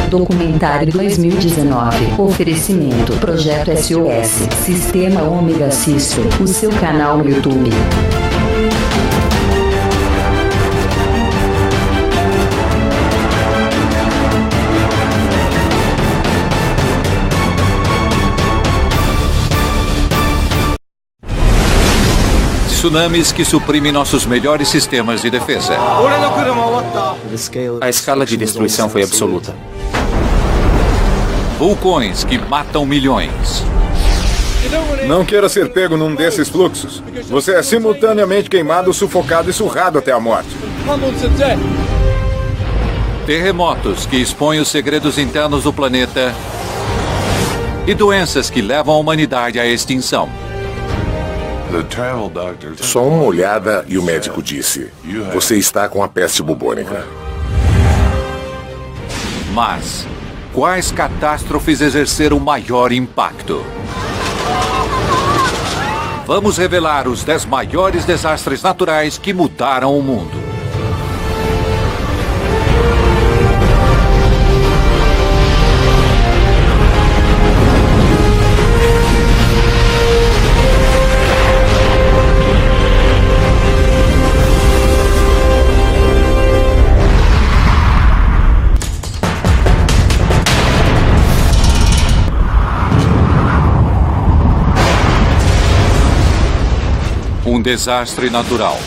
Documentário 2019. Oferecimento Projeto SOS. Sistema Omega System. O seu canal no YouTube. Tsunamis que suprimem nossos melhores sistemas de defesa. A escala de destruição foi absoluta. Vulcões que matam milhões. Não queira ser pego num desses fluxos. Você é simultaneamente queimado, sufocado e surrado até a morte. Terremotos que expõem os segredos internos do planeta. E doenças que levam a humanidade à extinção. Só uma olhada e o médico disse: você está com a peste bubônica. Mas quais catástrofes exerceram maior impacto? Vamos revelar os 10 maiores desastres naturais que mudaram o mundo. Um desastre natural.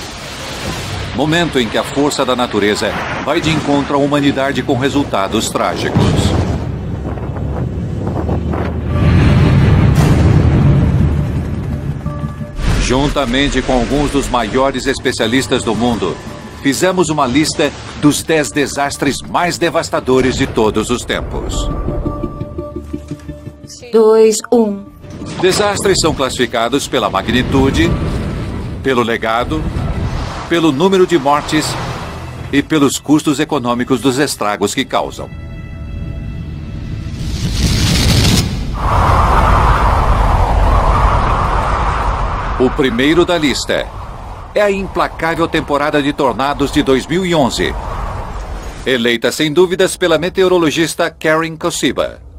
Momento em que a força da natureza vai de encontro à humanidade com resultados trágicos. Juntamente com alguns dos maiores especialistas do mundo, fizemos uma lista dos 10 desastres mais devastadores de todos os tempos. 2, 1. Desastres são classificados pela magnitude, pelo legado, pelo número de mortes e pelos custos econômicos dos estragos que causam. O primeiro da lista é a implacável temporada de tornados de 2011, eleita sem dúvidas pela meteorologista Karen Kosiba.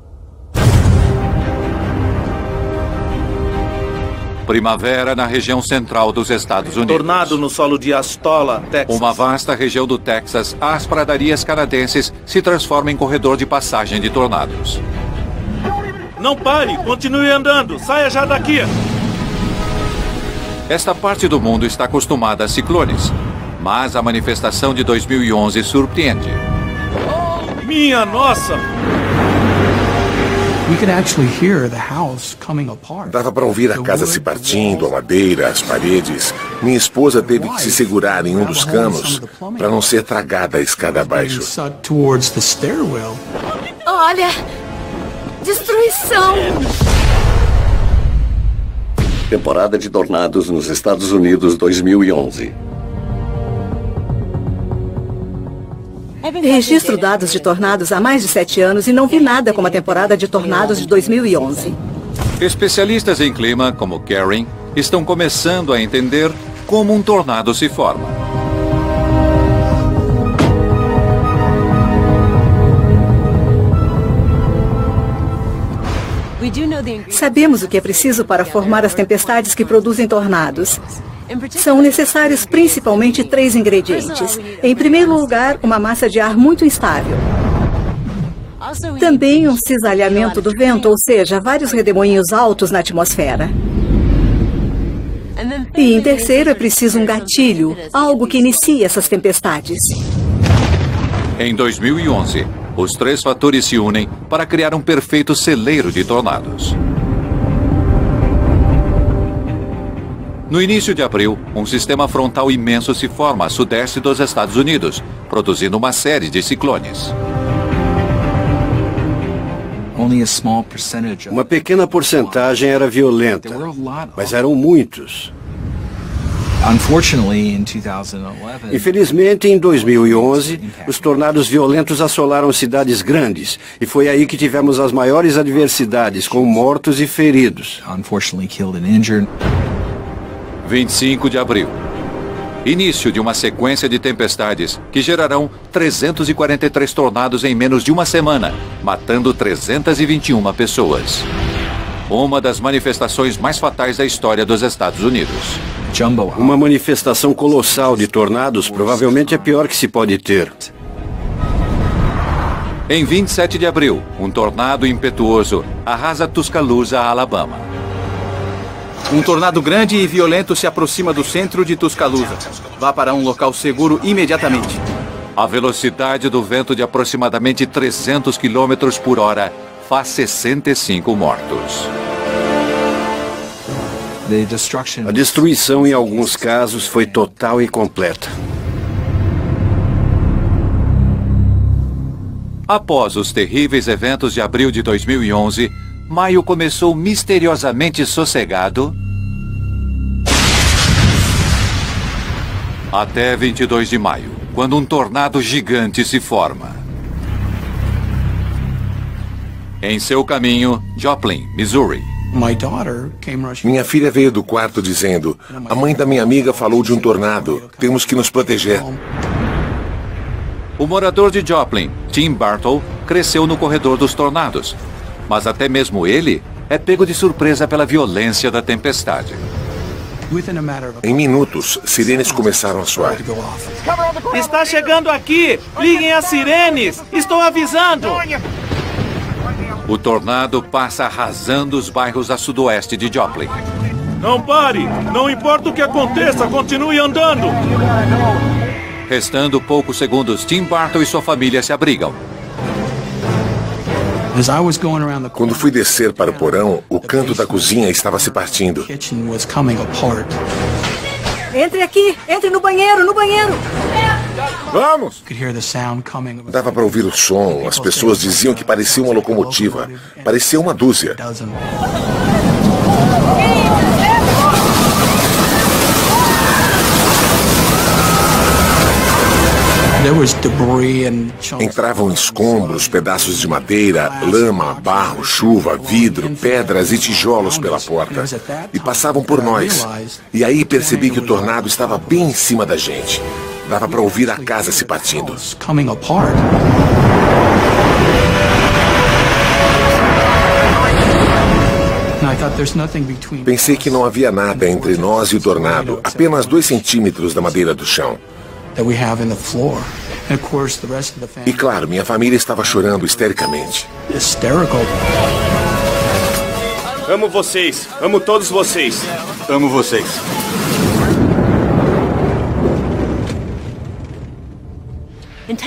Primavera na região central dos Estados Unidos. Tornado no solo de Astola, Texas. Uma vasta região do Texas, as pradarias canadenses se transforma em corredor de passagem de tornados. Não pare, continue andando, saia já daqui. Esta parte do mundo está acostumada a ciclones, mas a manifestação de 2011 surpreende. Minha nossa! Dava para ouvir a casa se partindo, a madeira, as paredes. Minha esposa teve que se segurar em um dos canos para não ser tragada a escada abaixo. Olha! Destruição! Temporada de tornados nos Estados Unidos 2011. Registro dados de tornados há mais de 7 anos e não vi nada como a temporada de tornados de 2011. Especialistas em clima, como Karen, estão começando a entender como um tornado se forma. Sabemos o que é preciso para formar as tempestades que produzem tornados. São necessários principalmente 3 ingredientes. Em primeiro lugar, uma massa de ar muito instável. Também um cisalhamento do vento, ou seja, vários redemoinhos altos na atmosfera. E em terceiro, é preciso um gatilho, algo que inicie essas tempestades. Em 2011, os 3 fatores se unem para criar um perfeito celeiro de tornados. No início de abril, um sistema frontal imenso se forma a sudeste dos Estados Unidos, produzindo uma série de ciclones. Uma pequena porcentagem era violenta, mas eram muitos. Infelizmente, em 2011, os tornados violentos assolaram cidades grandes, e foi aí que tivemos as maiores adversidades, com mortos e feridos. 25 de abril. Início de uma sequência de tempestades que gerarão 343 tornados em menos de uma semana, matando 321 pessoas. Uma das manifestações mais fatais da história dos Estados Unidos. Uma manifestação colossal de tornados provavelmente é pior que se pode ter. Em 27 de abril, um tornado impetuoso arrasa Tuscaloosa, Alabama. Um tornado grande e violento se aproxima do centro de Tuscaloosa. Vá para um local seguro imediatamente. A velocidade do vento de aproximadamente 300 km por hora faz 65 mortos. A destruição, em alguns casos, foi total e completa. Após os terríveis eventos de abril de 2011, maio começou misteriosamente sossegado até 22 de maio, quando um tornado gigante se forma. Em seu caminho, Joplin, Missouri. Minha filha veio do quarto dizendo: "A mãe da minha amiga falou de um tornado. Temos que nos proteger." O morador de Joplin, Tim Bartle, cresceu no corredor dos tornados. Mas até mesmo ele é pego de surpresa pela violência da tempestade. Em minutos, sirenes começaram a soar. Está chegando aqui! Liguem as sirenes! Estou avisando! O tornado passa arrasando os bairros a sudoeste de Joplin. Não pare! Não importa o que aconteça, continue andando! Restando poucos segundos, Tim Bartle e sua família se abrigam. Quando fui descer para o porão, o canto da cozinha estava se partindo. Entre aqui! Entre no banheiro! No banheiro! Vamos! Dava para ouvir o som. As pessoas diziam que parecia uma locomotiva. Parecia uma dúzia. Entravam escombros, pedaços de madeira, lama, barro, chuva, vidro, pedras e tijolos pela porta. E passavam por nós. E aí percebi que o tornado estava bem em cima da gente. Dava para ouvir a casa se partindo. Pensei que não havia nada entre nós e o tornado, apenas 2 centímetros da madeira do chão. E claro, minha família estava chorando histericamente. Amo vocês. Amo todos vocês. Amo vocês.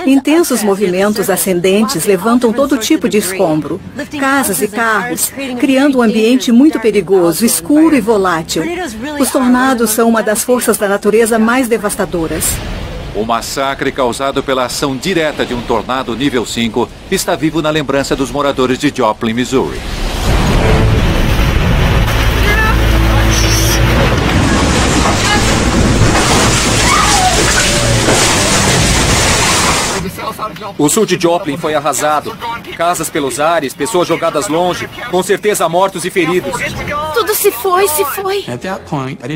Intensos movimentos ascendentes levantam todo tipo de escombro, casas e carros, criando um ambiente muito perigoso, escuro e volátil. Os tornados são uma das forças da natureza mais devastadoras. O massacre causado pela ação direta de um tornado nível 5 está vivo na lembrança dos moradores de Joplin, Missouri. O sul de Joplin foi arrasado. Casas pelos ares, pessoas jogadas longe, com certeza mortos e feridos. Tudo se foi, se foi.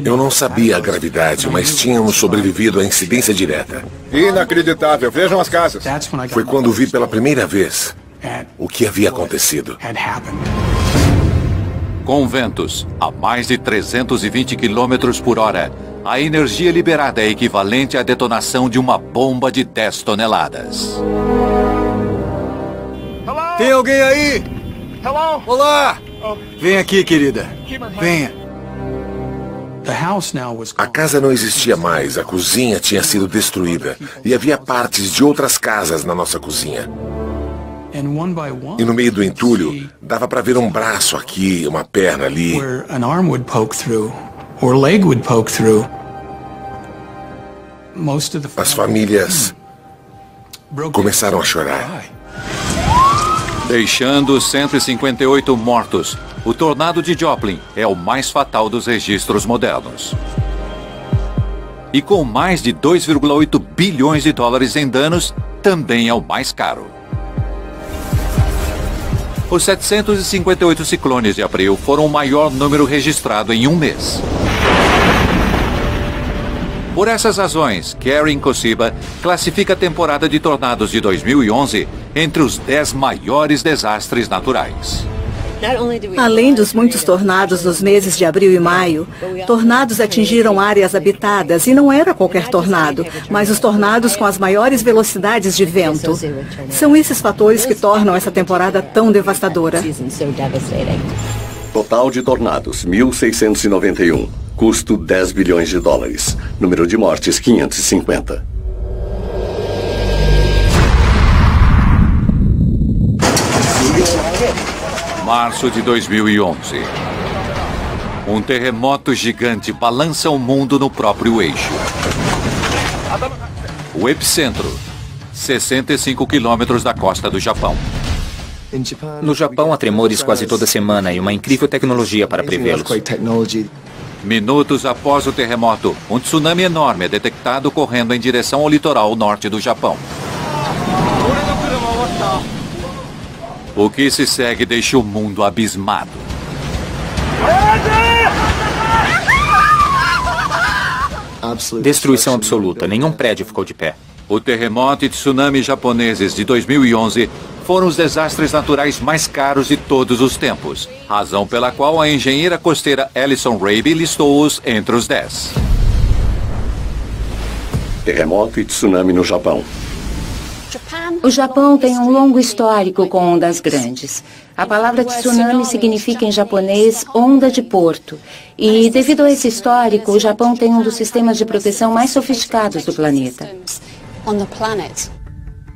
Eu não sabia a gravidade, mas tínhamos sobrevivido à incidência direta. Inacreditável. Vejam as casas. Foi quando vi pela primeira vez o que havia acontecido. Com ventos a mais de 320 km por hora, a energia liberada é equivalente à detonação de uma bomba de 10 toneladas. Tem alguém aí? Olá! Vem aqui, querida. Venha. A casa não existia mais, a cozinha tinha sido destruída e havia partes de outras casas na nossa cozinha. E no meio do entulho, dava para ver um braço aqui, uma perna ali. As famílias começaram a chorar. Deixando 158 mortos, o tornado de Joplin é o mais fatal dos registros modernos. E com mais de 2,8 bilhões de dólares em danos, também é o mais caro. Os 758 ciclones de abril foram o maior número registrado em um mês. Por essas razões, Karen Kosiba classifica a temporada de tornados de 2011 entre os 10 maiores desastres naturais. Além dos muitos tornados nos meses de abril e maio, tornados atingiram áreas habitadas e não era qualquer tornado, mas os tornados com as maiores velocidades de vento. São esses fatores que tornam essa temporada tão devastadora. Total de tornados, 1.691. Custo, 10 bilhões de dólares. Número de mortes, 550. Março de 2011. Um terremoto gigante balança o mundo no próprio eixo. O epicentro, 65 quilômetros da costa do Japão. No Japão há tremores quase toda semana e uma incrível tecnologia para prevê-los. Minutos após o terremoto, um tsunami enorme é detectado correndo em direção ao litoral norte do Japão. O que se segue deixa o mundo abismado. Destruição absoluta, nenhum prédio ficou de pé. O terremoto e tsunami japoneses de 2011 foram os desastres naturais mais caros de todos os tempos, razão pela qual a engenheira costeira Alison Raby listou-os entre os 10. Terremoto e tsunami no Japão. O Japão tem um longo histórico com ondas grandes. A palavra tsunami significa em japonês onda de porto. E devido a esse histórico, o Japão tem um dos sistemas de proteção mais sofisticados do planeta.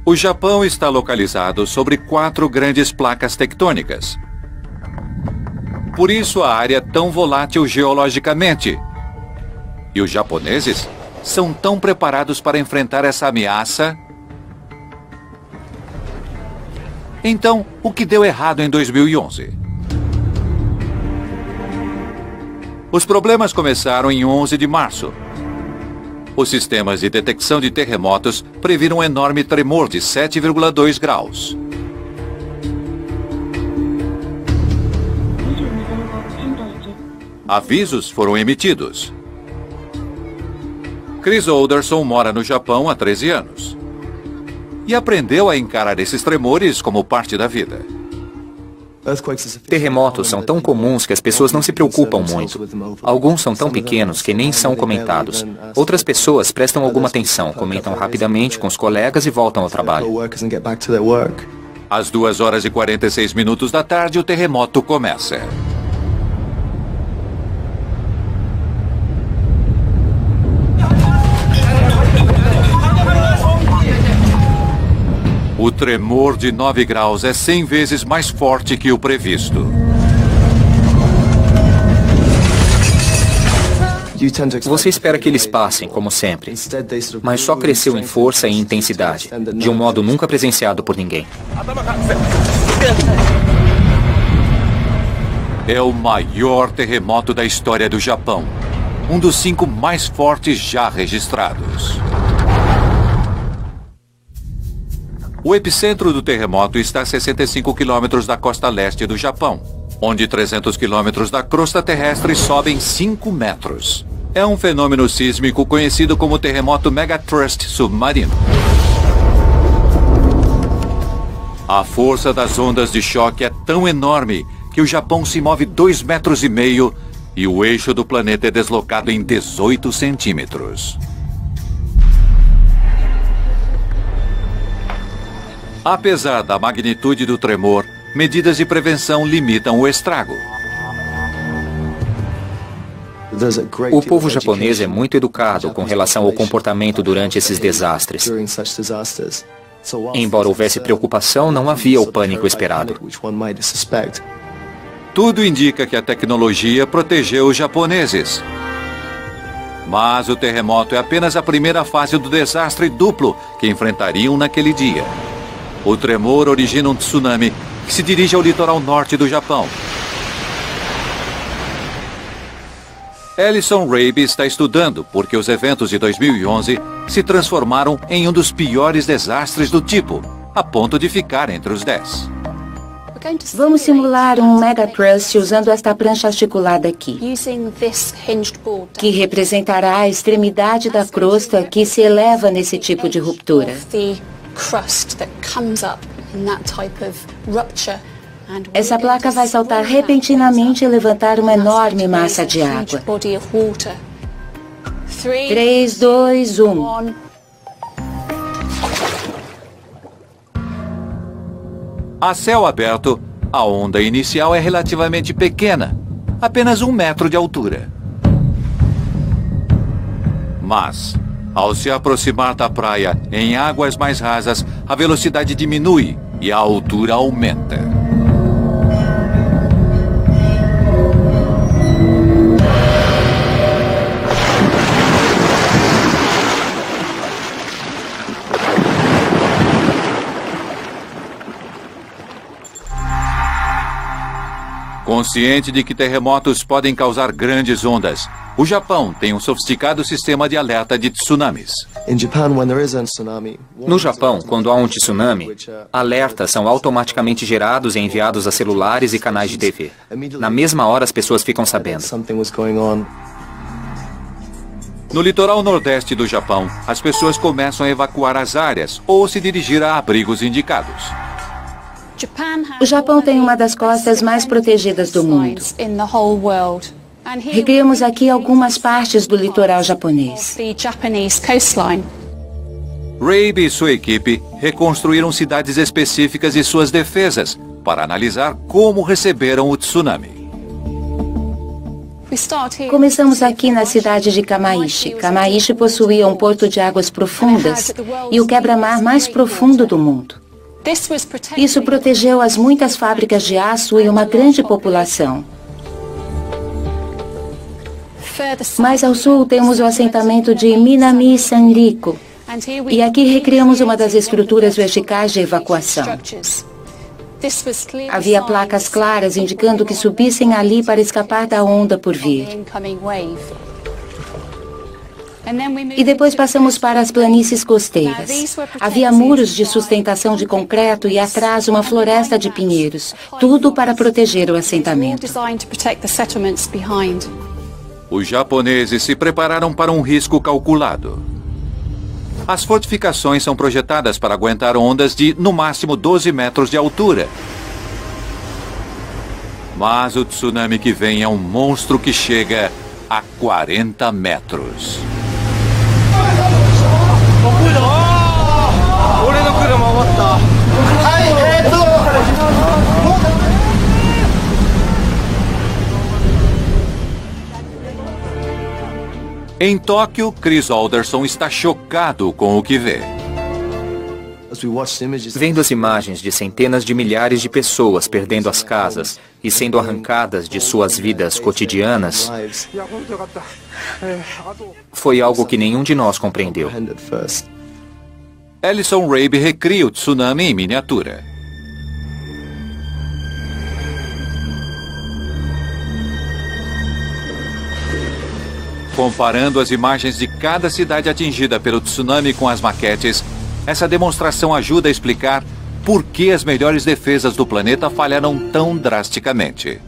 O Japão está localizado sobre 4 grandes placas tectônicas. Por isso a área é tão volátil geologicamente. E os japoneses são tão preparados para enfrentar essa ameaça. Então, o que deu errado em 2011? Os problemas começaram em 11 de março. Os sistemas de detecção de terremotos previram um enorme tremor de 7,2 graus. Avisos foram emitidos. Chris Alderson mora no Japão há 13 anos. E aprendeu a encarar esses tremores como parte da vida. Terremotos são tão comuns que as pessoas não se preocupam muito. Alguns são tão pequenos que nem são comentados. Outras pessoas prestam alguma atenção, comentam rapidamente com os colegas e voltam ao trabalho. Às 2h46 da tarde, o terremoto começa. O tremor de 9 graus é 100 vezes mais forte que o previsto. Você espera que eles passem, como sempre, mas só cresceu em força e intensidade, de um modo nunca presenciado por ninguém. É o maior terremoto da história do Japão, um dos 5 mais fortes já registrados. O epicentro do terremoto está a 65 quilômetros da costa leste do Japão, onde 300 quilômetros da crosta terrestre sobem 5 metros. É um fenômeno sísmico conhecido como terremoto megatrust submarino. A força das ondas de choque é tão enorme que o Japão se move 2,5 metros e o eixo do planeta é deslocado em 18 centímetros. Apesar da magnitude do tremor, medidas de prevenção limitam o estrago. O povo japonês é muito educado com relação ao comportamento durante esses desastres. Embora houvesse preocupação, não havia o pânico esperado. Tudo indica que a tecnologia protegeu os japoneses. Mas o terremoto é apenas a primeira fase do desastre duplo que enfrentariam naquele dia. O tremor origina um tsunami que se dirige ao litoral norte do Japão. Alison Raby está estudando porque os eventos de 2011 se transformaram em um dos piores desastres do tipo, a ponto de ficar entre os 10. Vamos simular um megathrust usando esta prancha articulada aqui, que representará a extremidade da crosta que se eleva nesse tipo de ruptura. Essa placa vai saltar repentinamente e levantar uma enorme massa de água. 3, 2, 1. A céu aberto, a onda inicial é relativamente pequena, apenas 1 metro de altura. Mas, ao se aproximar da praia em águas mais rasas, a velocidade diminui e a altura aumenta. Consciente de que terremotos podem causar grandes ondas, o Japão tem um sofisticado sistema de alerta de tsunamis. No Japão, quando há um tsunami, alertas são automaticamente gerados e enviados a celulares e canais de TV. Na mesma hora, as pessoas ficam sabendo. No litoral nordeste do Japão, as pessoas começam a evacuar as áreas ou se dirigir a abrigos indicados. O Japão tem uma das costas mais protegidas do mundo. Recriamos aqui algumas partes do litoral japonês. Rabe e sua equipe reconstruíram cidades específicas e suas defesas para analisar como receberam o tsunami. Começamos aqui na cidade de Kamaishi. Kamaishi possuía um porto de águas profundas e o quebra-mar mais profundo do mundo. Isso protegeu as muitas fábricas de aço e uma grande população. Mais ao sul temos o assentamento de Minami Sanriku. E aqui recriamos uma das estruturas verticais de evacuação. Havia placas claras indicando que subissem ali para escapar da onda por vir. E depois passamos para as planícies costeiras. Havia muros de sustentação de concreto e atrás uma floresta de pinheiros, tudo para proteger o assentamento. Os japoneses se prepararam para um risco calculado. As fortificações são projetadas para aguentar ondas de, no máximo, 12 metros de altura. Mas o tsunami que vem é um monstro que chega a 40 metros. Em Tóquio, Chris Alderson está chocado com o que vê. Vendo as imagens de centenas de milhares de pessoas perdendo as casas e sendo arrancadas de suas vidas cotidianas, foi algo que nenhum de nós compreendeu. Ellison Rabe recria o tsunami em miniatura. Comparando as imagens de cada cidade atingida pelo tsunami com as maquetes, essa demonstração ajuda a explicar por que as melhores defesas do planeta falharam tão drasticamente.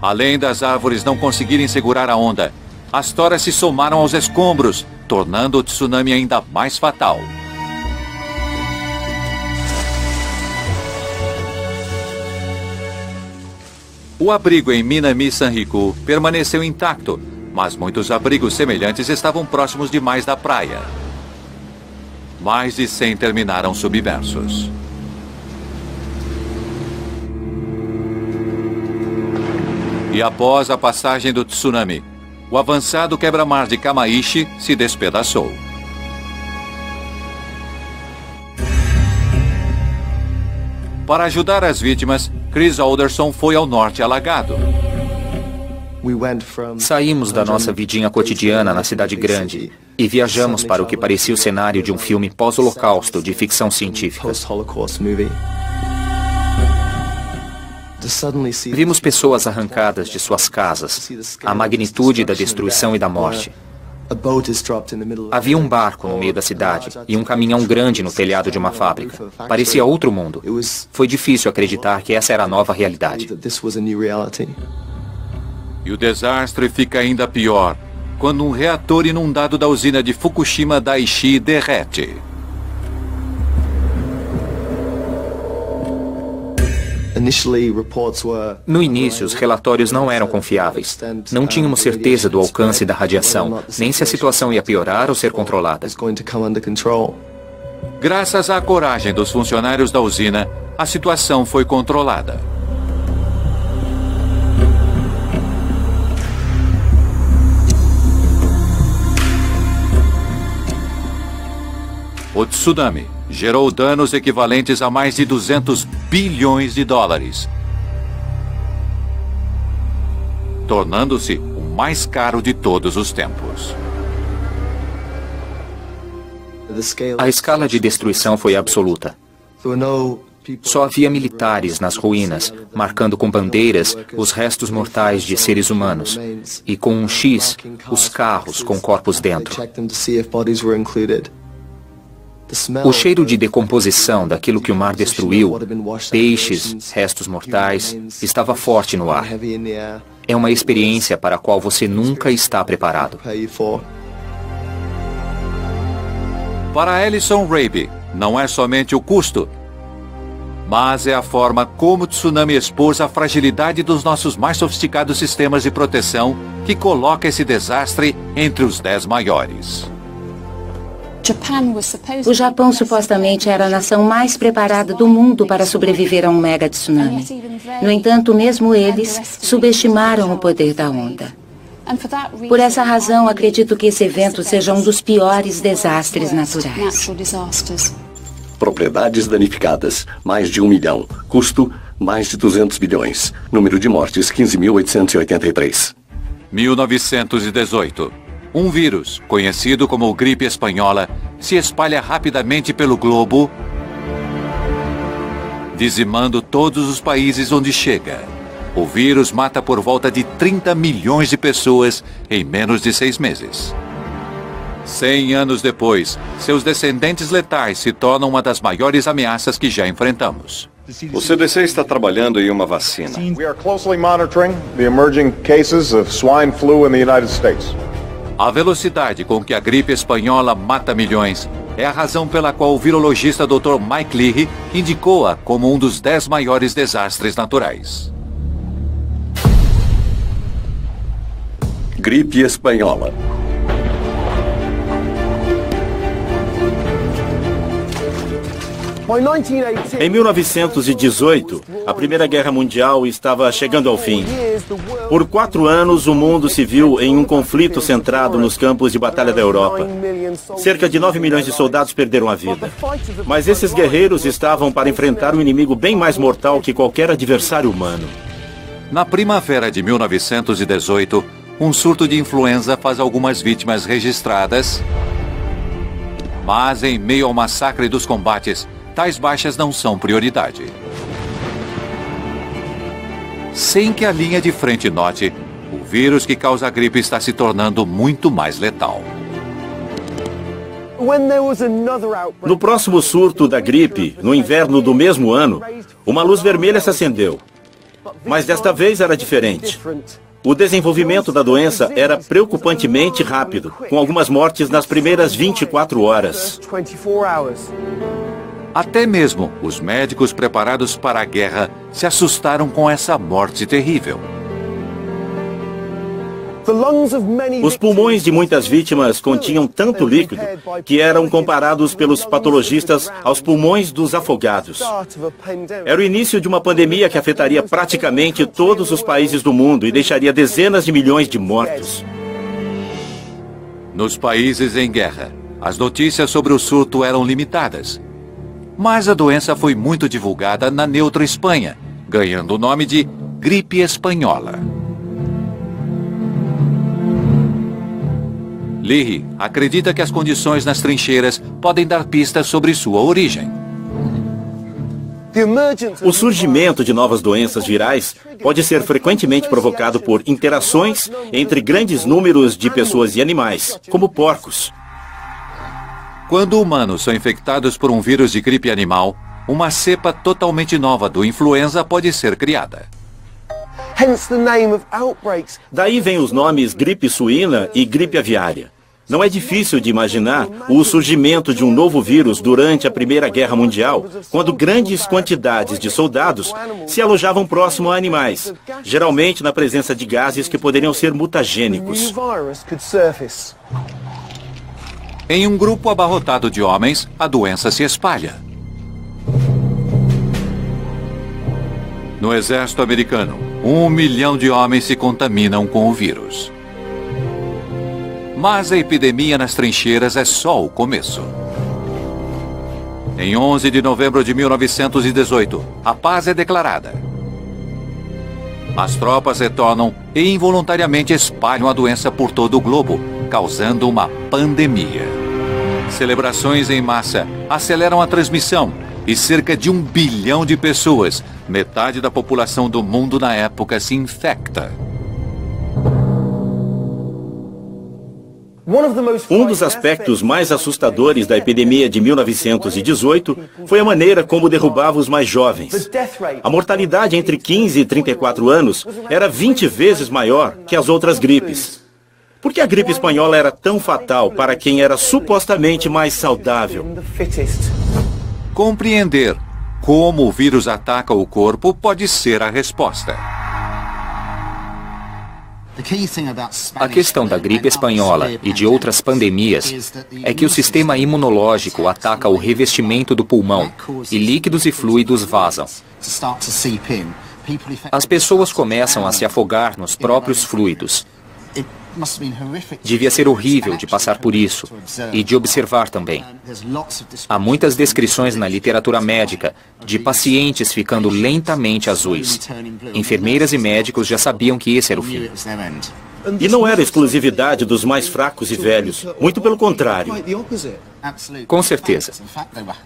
Além das árvores não conseguirem segurar a onda, as toras se somaram aos escombros, tornando o tsunami ainda mais fatal. O abrigo em Minami Sanriku permaneceu intacto, mas muitos abrigos semelhantes estavam próximos demais da praia. Mais de 100 terminaram submersos. E após a passagem do tsunami, o avançado quebra-mar de Kamaishi se despedaçou. Para ajudar as vítimas, Chris Alderson foi ao norte alagado. Saímos da nossa vidinha cotidiana na cidade grande e viajamos para o que parecia o cenário de um filme pós-holocausto de ficção científica. Vimos pessoas arrancadas de suas casas, a magnitude da destruição e da morte. Havia um barco no meio da cidade e um caminhão grande no telhado de uma fábrica. Parecia outro mundo. Foi difícil acreditar que essa era a nova realidade. E o desastre fica ainda pior quando um reator inundado da usina de Fukushima Daiichi derrete. No início, os relatórios não eram confiáveis. Não tínhamos certeza do alcance da radiação, nem se a situação ia piorar ou ser controlada. Graças à coragem dos funcionários da usina, a situação foi controlada. O tsunami gerou danos equivalentes a mais de 200 bilhões de dólares, tornando-se o mais caro de todos os tempos. A escala de destruição foi absoluta. Só havia militares nas ruínas, marcando com bandeiras os restos mortais de seres humanos, e com um X, os carros com corpos dentro. O cheiro de decomposição daquilo que o mar destruiu, peixes, restos mortais, estava forte no ar. É uma experiência para a qual você nunca está preparado. Para Alison Raby, não é somente o custo, mas é a forma como o tsunami expôs a fragilidade dos nossos mais sofisticados sistemas de proteção que coloca esse desastre entre os 10 maiores. O Japão supostamente era a nação mais preparada do mundo para sobreviver a um mega tsunami. No entanto, mesmo eles subestimaram o poder da onda. Por essa razão, acredito que esse evento seja um dos piores desastres naturais. Propriedades danificadas, mais de 1 milhão. Custo, mais de 200 bilhões. Número de mortes, 15.883. 1918. Um vírus, conhecido como gripe espanhola, se espalha rapidamente pelo globo, dizimando todos os países onde chega. O vírus mata por volta de 30 milhões de pessoas em menos de 6 meses. 100 anos depois, seus descendentes letais se tornam uma das maiores ameaças que já enfrentamos. O CDC está trabalhando em uma vacina. We are closely monitoring the emerging cases of swine flu in the United States. A velocidade com que a gripe espanhola mata milhões é a razão pela qual o virologista Dr. Mike Leahy indicou-a como um dos 10 maiores desastres naturais. Gripe espanhola. Em 1918, a Primeira Guerra Mundial estava chegando ao fim. Por 4 anos, o mundo se viu em um conflito centrado nos campos de batalha da Europa. Cerca de 9 milhões de soldados perderam a vida. Mas esses guerreiros estavam para enfrentar um inimigo bem mais mortal que qualquer adversário humano. Na primavera de 1918, um surto de influenza faz algumas vítimas registradas, mas em meio ao massacre dos combates, tais baixas não são prioridade. Sem que a linha de frente note, o vírus que causa a gripe está se tornando muito mais letal. No próximo surto da gripe, no inverno do mesmo ano, uma luz vermelha se acendeu. Mas desta vez era diferente. O desenvolvimento da doença era preocupantemente rápido, com algumas mortes nas primeiras 24 horas. Até mesmo os médicos preparados para a guerra se assustaram com essa morte terrível. Os pulmões de muitas vítimas continham tanto líquido que eram comparados pelos patologistas aos pulmões dos afogados. Era o início de uma pandemia que afetaria praticamente todos os países do mundo e deixaria dezenas de milhões de mortos. Nos países em guerra, as notícias sobre o surto eram limitadas. Mas a doença foi muito divulgada na neutra Espanha, ganhando o nome de gripe espanhola. Leahy acredita que as condições nas trincheiras podem dar pistas sobre sua origem. O surgimento de novas doenças virais pode ser frequentemente provocado por interações entre grandes números de pessoas e animais, como porcos. Quando humanos são infectados por um vírus de gripe animal, uma cepa totalmente nova do influenza pode ser criada. Daí vem os nomes gripe suína e gripe aviária. Não é difícil de imaginar o surgimento de um novo vírus durante a Primeira Guerra Mundial, quando grandes quantidades de soldados se alojavam próximo a animais, geralmente na presença de gases que poderiam ser mutagênicos. Em um grupo abarrotado de homens, a doença se espalha. No exército americano, 1 milhão de homens se contaminam com o vírus. Mas a epidemia nas trincheiras é só o começo. Em 11 de novembro de 1918, a paz é declarada. As tropas retornam e involuntariamente espalham a doença por todo o globo, causando uma pandemia. Celebrações em massa aceleram a transmissão e cerca de 1 bilhão de pessoas, metade da população do mundo na época, se infecta. Um dos aspectos mais assustadores da epidemia de 1918 foi a maneira como derrubava os mais jovens. A mortalidade entre 15 e 34 anos era 20 vezes maior que as outras gripes. Por que a gripe espanhola era tão fatal para quem era supostamente mais saudável? Compreender como o vírus ataca o corpo pode ser a resposta. A questão da gripe espanhola e de outras pandemias é que o sistema imunológico ataca o revestimento do pulmão e líquidos e fluidos vazam. As pessoas começam a se afogar nos próprios fluidos. Devia ser horrível de passar por isso e de observar também. Há muitas descrições na literatura médica de pacientes ficando lentamente azuis. Enfermeiras e médicos já sabiam que esse era o fim. E não era exclusividade dos mais fracos e velhos, muito pelo contrário. Com certeza.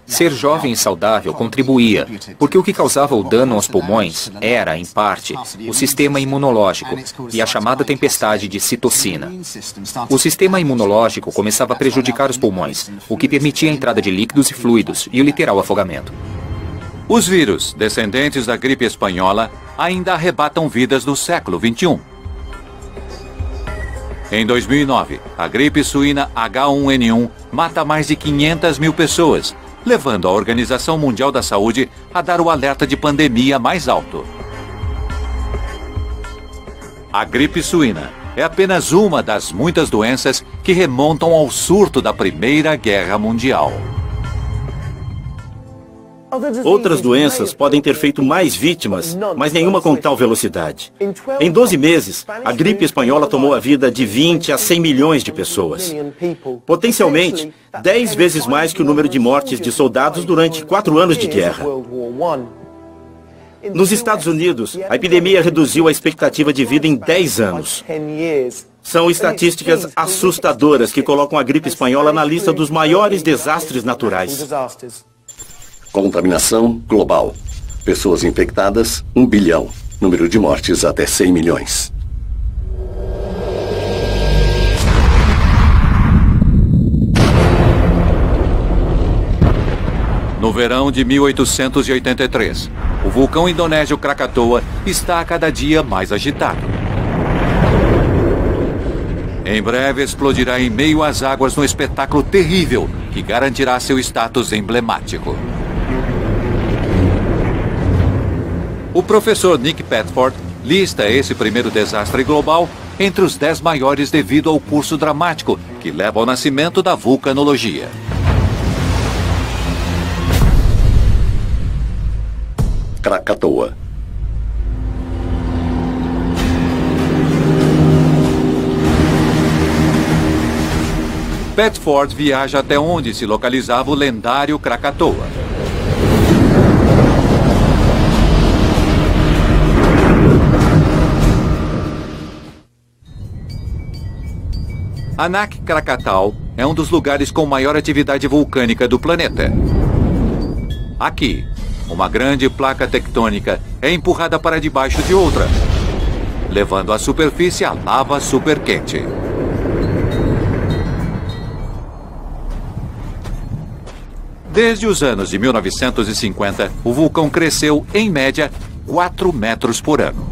Ser jovem e saudável contribuía, porque o que causava o dano aos pulmões era, em parte, o sistema imunológico e a chamada tempestade de citocina. O sistema imunológico começava a prejudicar os pulmões, o que permitia a entrada de líquidos e fluidos e o literal afogamento. Os vírus, descendentes da gripe espanhola, ainda arrebatam vidas no século XXI. Em 2009, a gripe suína H1N1 mata mais de 500 mil pessoas, levando a Organização Mundial da Saúde a dar o alerta de pandemia mais alto. A gripe suína é apenas uma das muitas doenças que remontam ao surto da Primeira Guerra Mundial. Outras doenças podem ter feito mais vítimas, mas nenhuma com tal velocidade. Em 12 meses, a gripe espanhola tomou a vida de 20 a 100 milhões de pessoas. Potencialmente, 10 vezes mais que o número de mortes de soldados durante 4 anos de guerra. Nos Estados Unidos, a epidemia reduziu a expectativa de vida em 10 anos. São estatísticas assustadoras que colocam a gripe espanhola na lista dos maiores desastres naturais. Contaminação global. Pessoas infectadas, 1 bilhão. Número de mortes até 100 milhões. No verão de 1883, o vulcão indonésio Krakatoa está a cada dia mais agitado. Em breve explodirá em meio às águas num espetáculo terrível que garantirá seu status emblemático. O professor Nick Petford lista esse primeiro desastre global entre os 10 maiores devido ao curso dramático que leva ao nascimento da vulcanologia. Krakatoa. Petford viaja até onde se localizava o lendário Krakatoa. Anak Krakatau é um dos lugares com maior atividade vulcânica do planeta. Aqui, uma grande placa tectônica é empurrada para debaixo de outra, levando à superfície a lava superquente. Desde os anos de 1950, o vulcão cresceu, em média, 4 metros por ano.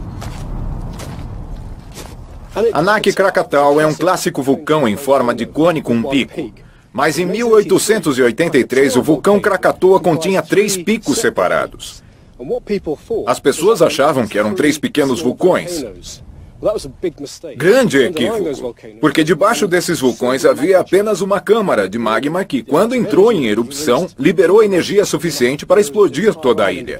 Anak Krakatau é um clássico vulcão em forma de cone com um pico. Mas em 1883, o vulcão Krakatoa continha 3 picos separados. As pessoas achavam que eram 3 pequenos vulcões. Grande equívoco, porque debaixo desses vulcões havia apenas uma câmara de magma que, quando entrou em erupção, liberou energia suficiente para explodir toda a ilha.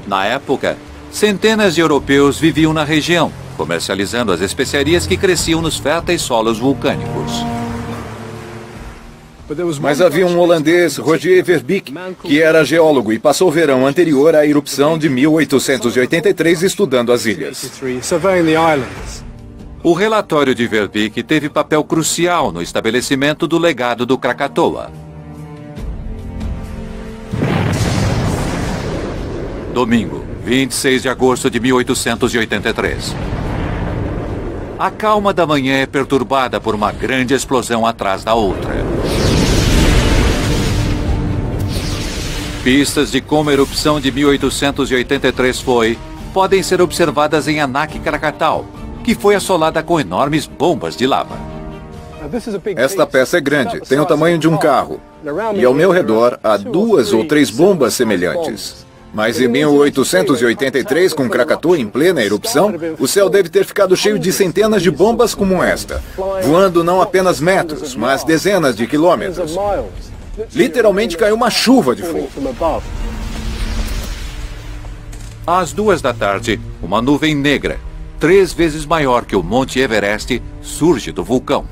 Na época, centenas de europeus viviam na região, comercializando as especiarias que cresciam nos férteis solos vulcânicos. Mas havia um holandês, Rogier Verbeek, que era geólogo e passou o verão anterior à erupção de 1883 estudando as ilhas. O relatório de Verbeek teve papel crucial no estabelecimento do legado do Krakatoa. Domingo, 26 de agosto de 1883. A calma da manhã é perturbada por uma grande explosão atrás da outra. Pistas de como a erupção de 1883 foi, podem ser observadas em Anak Krakatau, que foi assolada com enormes bombas de lava. Esta peça é grande, tem o tamanho de um carro. E ao meu redor há 2 ou 3 bombas semelhantes. Mas em 1883, com Krakatoa em plena erupção, o céu deve ter ficado cheio de centenas de bombas como esta, voando não apenas metros, mas dezenas de quilômetros. Literalmente caiu uma chuva de fogo. Às 2 da tarde, uma nuvem negra, 3 vezes maior que o Monte Everest, surge do vulcão.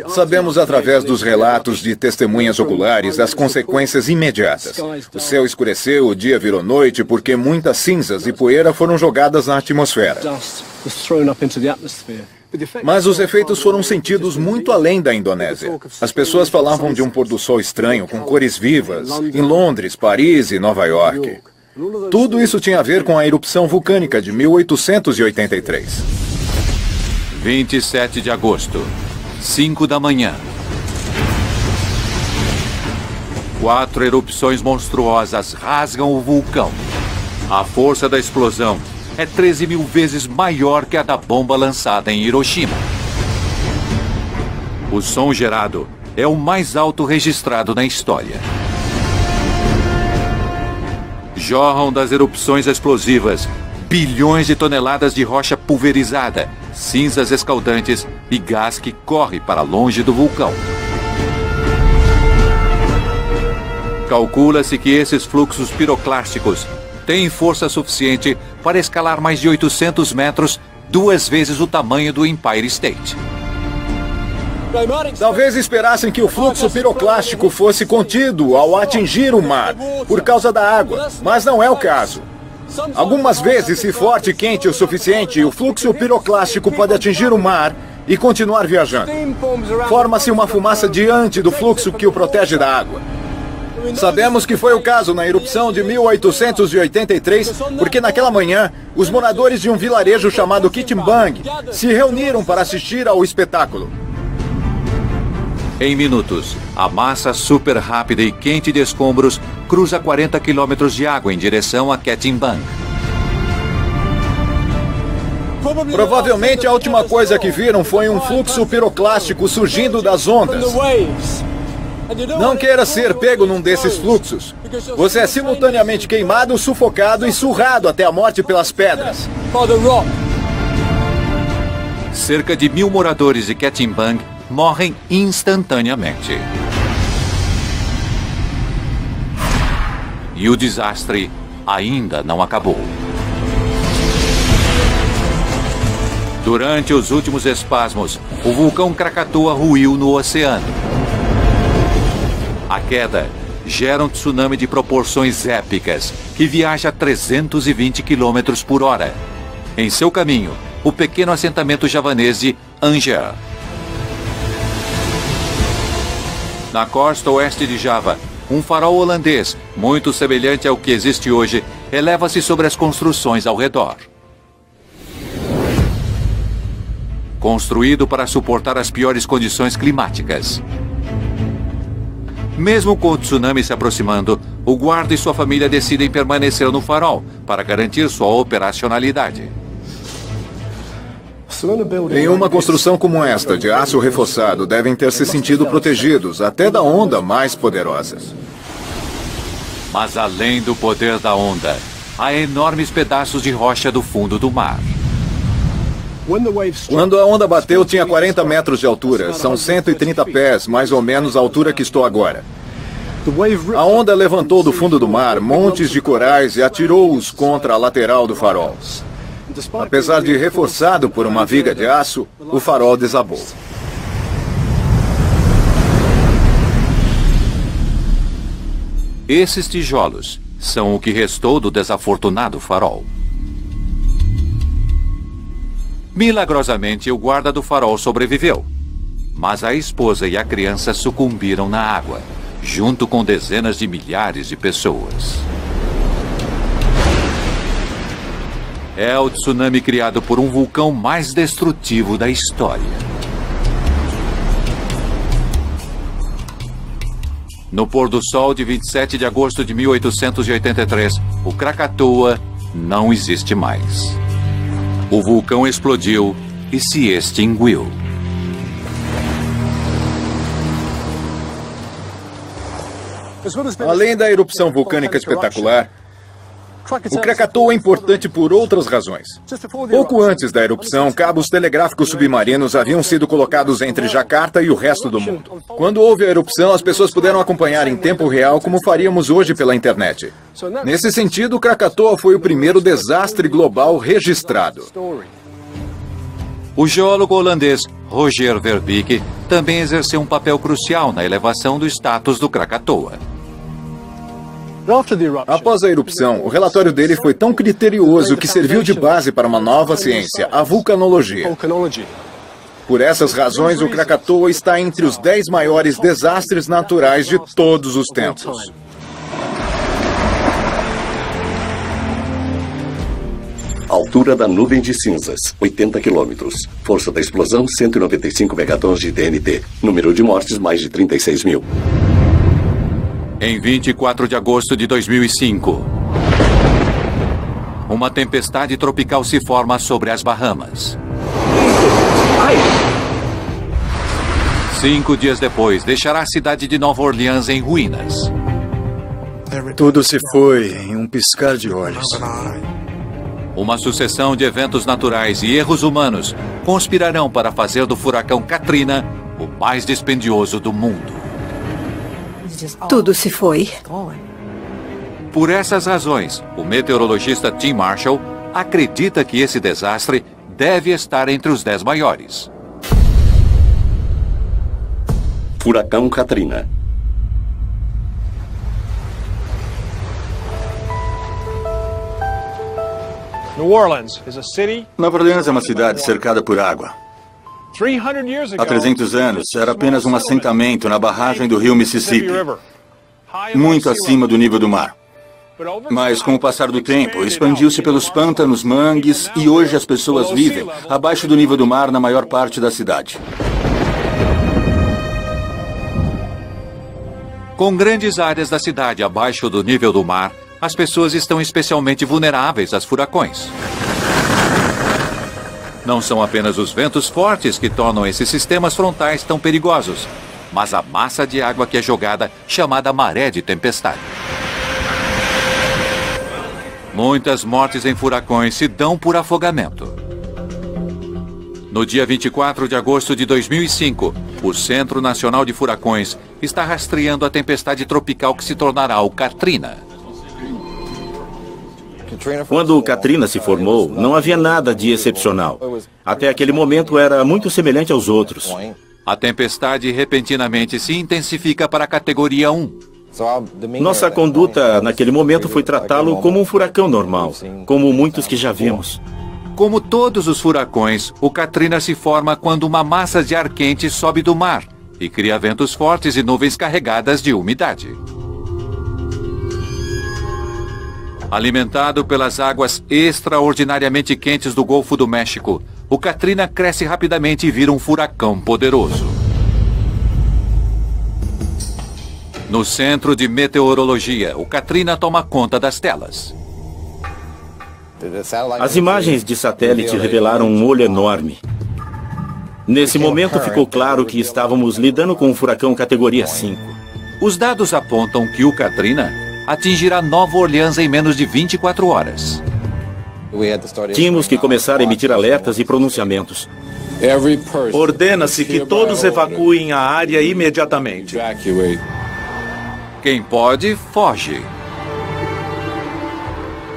Sabemos através dos relatos de testemunhas oculares as consequências imediatas. O céu escureceu, o dia virou noite porque muitas cinzas e poeira foram jogadas na atmosfera. Mas os efeitos foram sentidos muito além da Indonésia. As pessoas falavam de um pôr-do-sol estranho, com cores vivas, em Londres, Paris e Nova York. Tudo isso tinha a ver com a erupção vulcânica de 1883. 27 de agosto, 5 da manhã. 4 erupções monstruosas rasgam o vulcão. A força da explosão é 13.000 vezes maior que a da bomba lançada em Hiroshima. O som gerado é o mais alto registrado na história. Jorram das erupções explosivas bilhões de toneladas de rocha pulverizada, cinzas escaldantes e gás que corre para longe do vulcão. Calcula-se que esses fluxos piroclásticos têm força suficiente para escalar mais de 800 metros, 2 vezes o tamanho do Empire State. Talvez esperassem que o fluxo piroclástico fosse contido ao atingir o mar, por causa da água, mas não é o caso. Algumas vezes, se forte e quente o suficiente, o fluxo piroclástico pode atingir o mar e continuar viajando. Forma-se uma fumaça diante do fluxo que o protege da água. Sabemos que foi o caso na erupção de 1883, porque naquela manhã, os moradores de um vilarejo chamado Kitimbang se reuniram para assistir ao espetáculo. Em minutos, a massa super rápida e quente de escombros cruza 40 quilômetros de água em direção a Kitimbang. Provavelmente a última coisa que viram foi um fluxo piroclástico surgindo das ondas. Não queira ser pego num desses fluxos. Você é simultaneamente queimado, sufocado e surrado até a morte pelas pedras. Cerca de 1.000 moradores de Kitimbang morrem instantaneamente. E o desastre ainda não acabou. Durante os últimos espasmos, o vulcão Krakatoa ruiu no oceano. A queda gera um tsunami de proporções épicas que viaja a 320 km por hora. Em seu caminho, o pequeno assentamento javanês de Anger. Na costa oeste de Java, um farol holandês, muito semelhante ao que existe hoje, eleva-se sobre as construções ao redor. Construído para suportar as piores condições climáticas. Mesmo com o tsunami se aproximando, o guarda e sua família decidem permanecer no farol para garantir sua operacionalidade. Em uma construção como esta, de aço reforçado, devem ter se sentido protegidos, até da onda mais poderosa. Mas além do poder da onda, há enormes pedaços de rocha do fundo do mar. Quando a onda bateu, tinha 40 metros de altura. São 130 pés, mais ou menos a altura que estou agora. A onda levantou do fundo do mar montes de corais e atirou-os contra a lateral do farol. Apesar de reforçado por uma viga de aço, o farol desabou. Esses tijolos são o que restou do desafortunado farol. Milagrosamente, o guarda do farol sobreviveu. Mas a esposa e a criança sucumbiram na água, junto com dezenas de milhares de pessoas. É o tsunami criado por um vulcão mais destrutivo da história. No pôr do sol de 27 de agosto de 1883, o Krakatoa não existe mais. O vulcão explodiu e se extinguiu. Além da erupção vulcânica espetacular, o Krakatoa é importante por outras razões. Pouco antes da erupção, cabos telegráficos submarinos haviam sido colocados entre Jakarta e o resto do mundo. Quando houve a erupção, as pessoas puderam acompanhar em tempo real como faríamos hoje pela internet. Nesse sentido, o Krakatoa foi o primeiro desastre global registrado. O geólogo holandês Roger Verbeek também exerceu um papel crucial na elevação do status do Krakatoa. Após a erupção, o relatório dele foi tão criterioso que serviu de base para uma nova ciência, a vulcanologia. Por essas razões, o Krakatoa está entre os 10 maiores desastres naturais de todos os tempos. Altura da nuvem de cinzas, 80 quilômetros. Força da explosão, 195 megatons de TNT. Número de mortes, mais de 36 mil. Em 24 de agosto de 2005, uma tempestade tropical se forma sobre as Bahamas. 5 dias depois, deixará a cidade de Nova Orleans em ruínas. Tudo se foi em um piscar de olhos. Uma sucessão de eventos naturais e erros humanos conspirarão para fazer do furacão Katrina o mais dispendioso do mundo. Tudo se foi. Por essas razões, o meteorologista Tim Marshall acredita que esse desastre deve estar entre os 10 maiores. Furacão Katrina. Nova Orleans é uma cidade cercada por água. Há 300 anos, era apenas um assentamento na barragem do rio Mississippi, muito acima do nível do mar. Mas, com o passar do tempo, expandiu-se pelos pântanos, mangues, e hoje as pessoas vivem abaixo do nível do mar na maior parte da cidade. Com grandes áreas da cidade abaixo do nível do mar, as pessoas estão especialmente vulneráveis aos furacões. Não são apenas os ventos fortes que tornam esses sistemas frontais tão perigosos, mas a massa de água que é jogada, chamada maré de tempestade. Muitas mortes em furacões se dão por afogamento. No dia 24 de agosto de 2005, o Centro Nacional de Furacões está rastreando a tempestade tropical que se tornará o Katrina. Quando o Katrina se formou, não havia nada de excepcional. Até aquele momento era muito semelhante aos outros. A tempestade repentinamente se intensifica para a categoria 1. Nossa conduta naquele momento foi tratá-lo como um furacão normal, como muitos que já vimos. Como todos os furacões, o Katrina se forma quando uma massa de ar quente sobe do mar e cria ventos fortes e nuvens carregadas de umidade. Alimentado pelas águas extraordinariamente quentes do Golfo do México, o Katrina cresce rapidamente e vira um furacão poderoso. No Centro de Meteorologia, o Katrina toma conta das telas. As imagens de satélite revelaram um olho enorme. Nesse momento ficou claro que estávamos lidando com um furacão categoria 5. Os dados apontam que o Katrina atingirá Nova Orleans em menos de 24 horas. Tínhamos que começar a emitir alertas e pronunciamentos. Ordena-se que todos evacuem a área imediatamente. Quem pode, foge.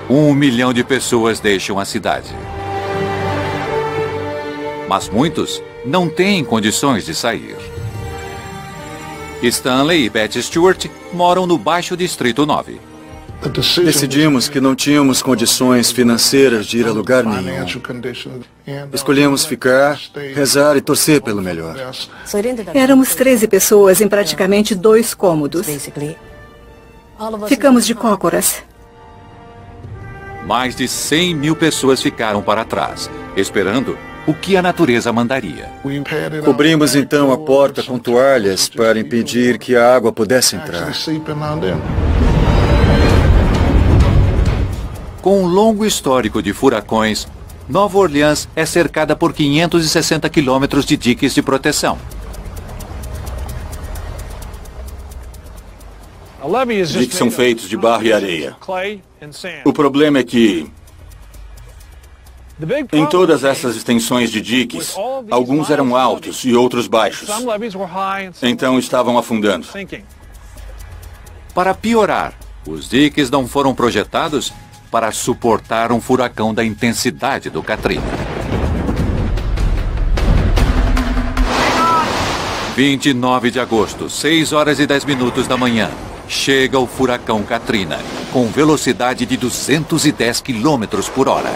1 milhão de pessoas deixam a cidade. Mas muitos não têm condições de sair. Stanley e Betty Stewart moram no Baixo Distrito 9. Decidimos que não tínhamos condições financeiras de ir a lugar nenhum. Escolhemos ficar, rezar e torcer pelo melhor. Éramos 13 pessoas em praticamente 2 cômodos. Ficamos de cócoras. Mais de 100 mil pessoas ficaram para trás, esperando o que a natureza mandaria. Cobrimos então a porta com toalhas para impedir que a água pudesse entrar. Com um longo histórico de furacões, Nova Orleans é cercada por 560 quilômetros de diques de proteção. Diques são feitos de barro e areia. O problema é que, em todas essas extensões de diques, alguns eram altos e outros baixos. Então estavam afundando. Para piorar, os diques não foram projetados para suportar um furacão da intensidade do Katrina. 29 de agosto, 6 horas e 10 minutos da manhã. Chega o furacão Katrina, com velocidade de 210 quilômetros por hora.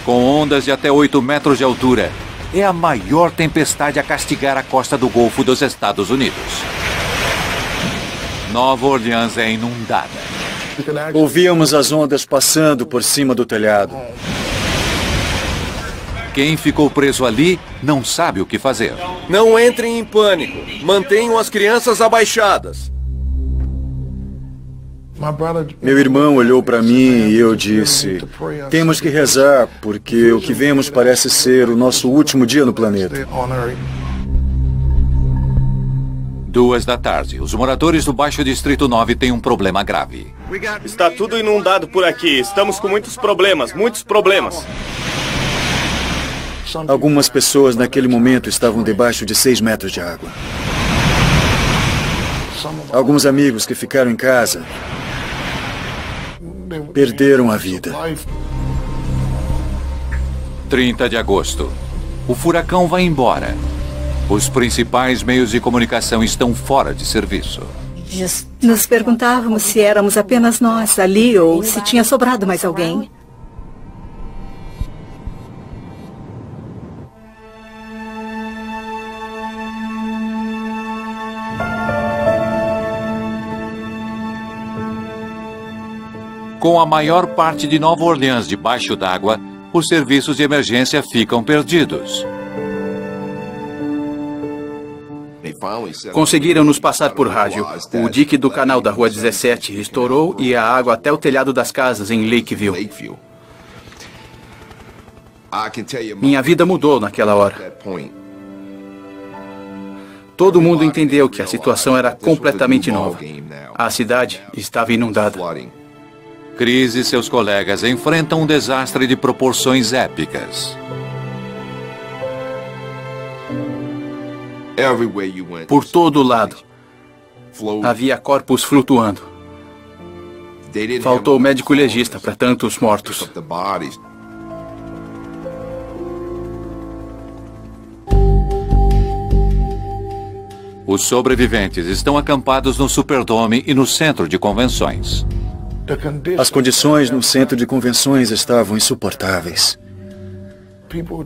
Com ondas de até 8 metros de altura, é a maior tempestade a castigar a costa do Golfo dos Estados Unidos. Nova Orleans é inundada. Ouvíamos as ondas passando por cima do telhado. Quem ficou preso ali não sabe o que fazer. Não entrem em pânico. Mantenham as crianças abaixadas. Meu irmão olhou para mim e eu disse: temos que rezar, porque o que vemos parece ser o nosso último dia no planeta. 2 da tarde, os moradores do Baixo Distrito 9 têm um problema grave. Está tudo inundado por aqui. Estamos com muitos problemas, muitos problemas. Algumas pessoas naquele momento estavam debaixo de 6 metros de água. Alguns amigos que ficaram em casa perderam a vida. 30 de agosto. O furacão vai embora. Os principais meios de comunicação estão fora de serviço. Nos perguntávamos se éramos apenas nós ali ou se tinha sobrado mais alguém. Com a maior parte de Nova Orleans debaixo d'água, os serviços de emergência ficam perdidos. Conseguiram nos passar por rádio. O dique do canal da Rua 17 estourou e a água até o telhado das casas em Lakeville. Minha vida mudou naquela hora. Todo mundo entendeu que a situação era completamente nova. A cidade estava inundada. Chris e seus colegas enfrentam um desastre de proporções épicas. Por todo lado, havia corpos flutuando. Faltou médico legista para tantos mortos. Os sobreviventes estão acampados no Superdome e no centro de convenções. As condições no centro de convenções estavam insuportáveis.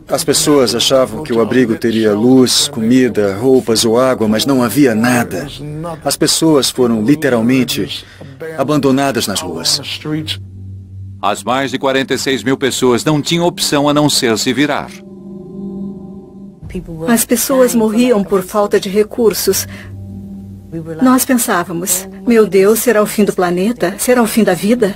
As pessoas achavam que o abrigo teria luz, comida, roupas ou água, mas não havia nada. As pessoas foram literalmente abandonadas nas ruas. As mais de 46 mil pessoas não tinham opção a não ser se virar. As pessoas morriam por falta de recursos. Nós pensávamos, meu Deus, será o fim do planeta? Será o fim da vida?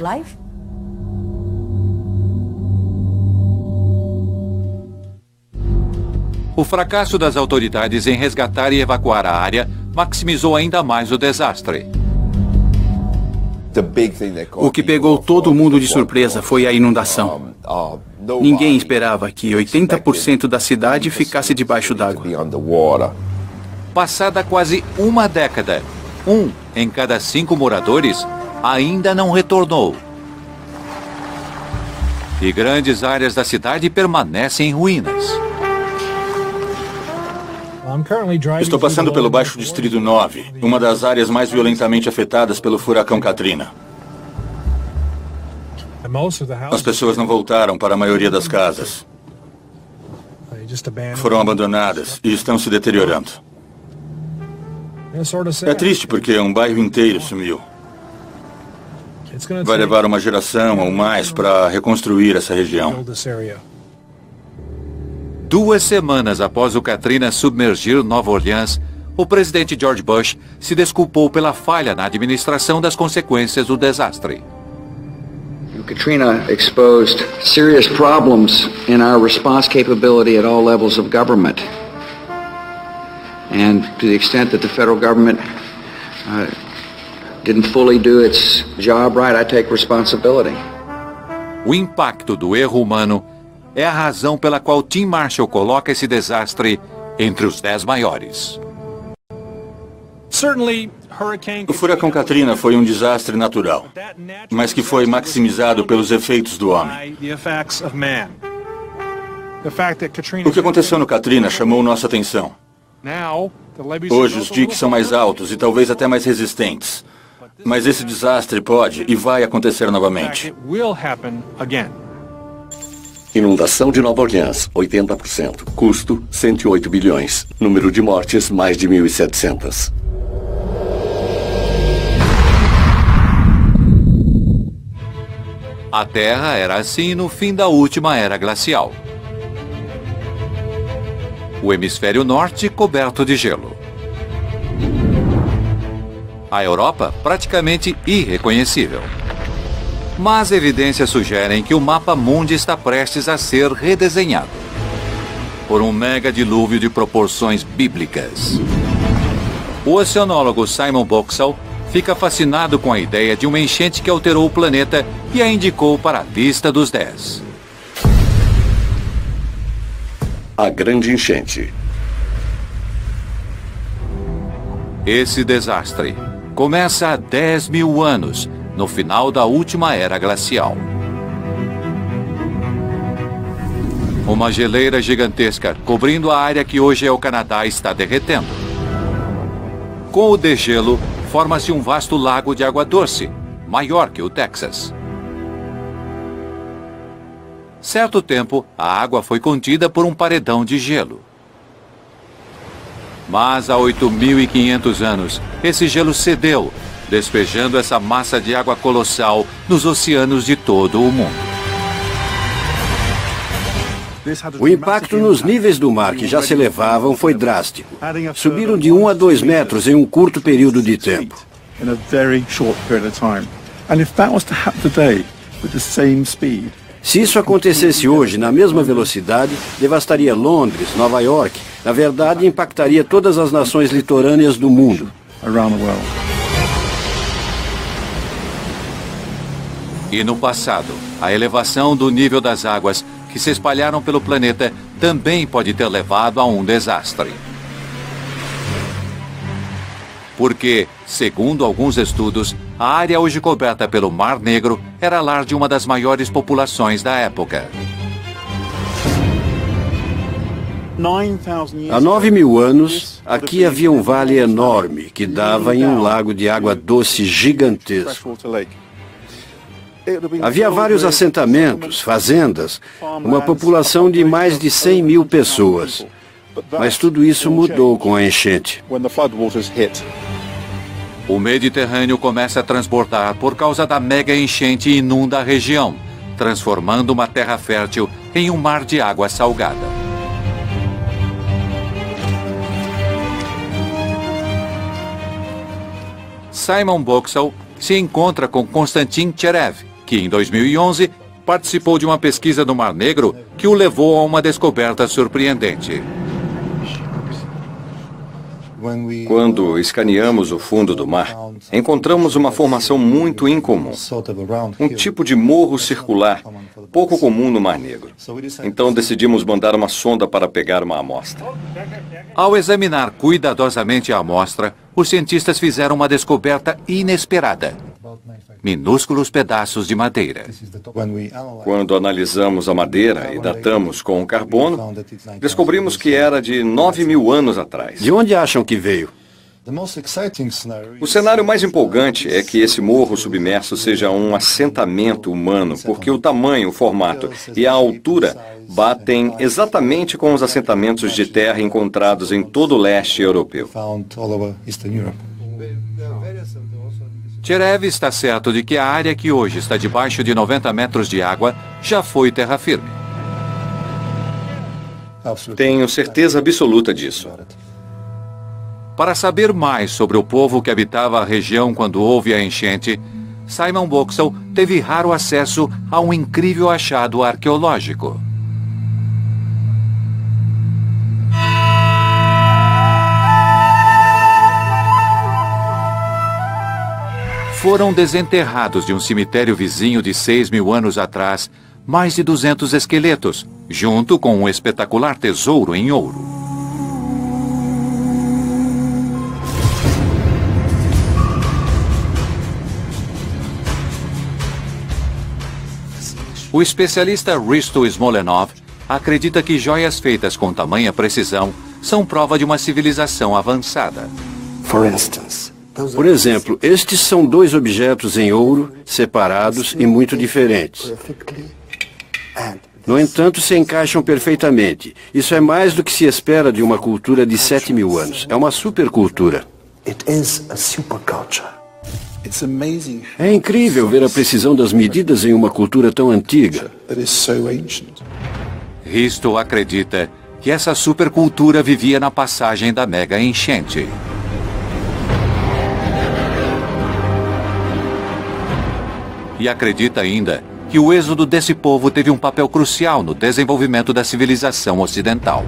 O fracasso das autoridades em resgatar e evacuar a área maximizou ainda mais o desastre. O que pegou todo mundo de surpresa foi a inundação. Ninguém esperava que 80% da cidade ficasse debaixo d'água. Passada quase uma década, 1 em cada 5 moradores ainda não retornou. E grandes áreas da cidade permanecem em ruínas. Estou passando pelo Baixo Distrito 9, uma das áreas mais violentamente afetadas pelo furacão Katrina. As pessoas não voltaram para a maioria das casas. Foram abandonadas e estão se deteriorando. É triste porque um bairro inteiro sumiu. Vai levar uma geração ou mais para reconstruir essa região. 2 semanas após o Katrina submergir Nova Orleans, o presidente George Bush se desculpou pela falha na administração das consequências do desastre. Katrina exposed serious problems in our response capability at all levels of government. And to the extent that the federal government didn't fully do its job right, I take responsibility. O impacto do erro humano é a razão pela qual Tim Marshall coloca esse desastre entre os 10 maiores. O furacão Katrina foi um desastre natural, mas que foi maximizado pelos efeitos do homem. O que aconteceu no Katrina chamou nossa atenção. Hoje os diques são mais altos e talvez até mais resistentes, mas esse desastre pode e vai acontecer novamente. Inundação de Nova Orleans, 80%. Custo, 108 bilhões. Número de mortes, mais de 1.700. A Terra era assim no fim da última era glacial. O hemisfério norte coberto de gelo. A Europa praticamente irreconhecível. Mas evidências sugerem que o mapa mundi está prestes a ser redesenhado por um mega dilúvio de proporções bíblicas. O oceanólogo Simon Boxall fica fascinado com a ideia de uma enchente que alterou o planeta e a indicou para a lista dos 10. A grande enchente. Esse desastre começa há 10 mil anos, no final da última era glacial. Uma geleira gigantesca cobrindo a área que hoje é o Canadá está derretendo. Com o degelo, forma-se um vasto lago de água doce, maior que o Texas. Certo tempo, a água foi contida por um paredão de gelo. Mas há 8.500 anos, esse gelo cedeu, despejando essa massa de água colossal nos oceanos de todo o mundo. O impacto nos níveis do mar, que já se elevavam, foi drástico. Subiram de 1 a 2 metros em um curto período de tempo. Se isso acontecesse hoje na mesma velocidade, devastaria Londres, Nova York. Na verdade, impactaria todas as nações litorâneas do mundo. E no passado, a elevação do nível das águas que se espalharam pelo planeta também pode ter levado a um desastre. Porque, segundo alguns estudos, a área hoje coberta pelo Mar Negro era lar de uma das maiores populações da época. Há 9.000 anos, aqui havia um vale enorme que dava em um lago de água doce gigantesco. Havia vários assentamentos, fazendas, uma população de mais de 100 mil pessoas. Mas tudo isso mudou com a enchente. O Mediterrâneo começa a transbordar por causa da mega enchente e inunda a região, transformando uma terra fértil em um mar de água salgada. Simon Boxall se encontra com Konstantin Cherev, que em 2011 participou de uma pesquisa no Mar Negro que o levou a uma descoberta surpreendente. Quando escaneamos o fundo do mar, encontramos uma formação muito incomum. Um tipo de morro circular, pouco comum no Mar Negro. Então decidimos mandar uma sonda para pegar uma amostra. Ao examinar cuidadosamente a amostra, os cientistas fizeram uma descoberta inesperada: minúsculos pedaços de madeira. Quando analisamos a madeira e datamos com o carbono, descobrimos que era de 9.000 anos atrás. De onde acham que veio? O cenário mais empolgante é que esse morro submerso seja um assentamento humano, porque o tamanho, o formato e a altura batem exatamente com os assentamentos de terra encontrados em todo o leste europeu. Cherev está certo de que a área que hoje está debaixo de 90 metros de água já foi terra firme. Tenho certeza absoluta disso. Para saber mais sobre o povo que habitava a região quando houve a enchente, Simon Boxall teve raro acesso a um incrível achado arqueológico. Foram desenterrados de um cemitério vizinho de 6.000 anos atrás mais de 200 esqueletos, junto com um espetacular tesouro em ouro. O especialista Risto Smolenov acredita que joias feitas com tamanha precisão são prova de uma civilização avançada. Por exemplo, estes são dois objetos em ouro, separados e muito diferentes. No entanto, se encaixam perfeitamente. Isso é mais do que se espera de uma cultura de 7.000 anos. É uma supercultura. É incrível ver a precisão das medidas em uma cultura tão antiga. Risto acredita que essa supercultura vivia na passagem da mega enchente. E acredita ainda que o êxodo desse povo teve um papel crucial no desenvolvimento da civilização ocidental.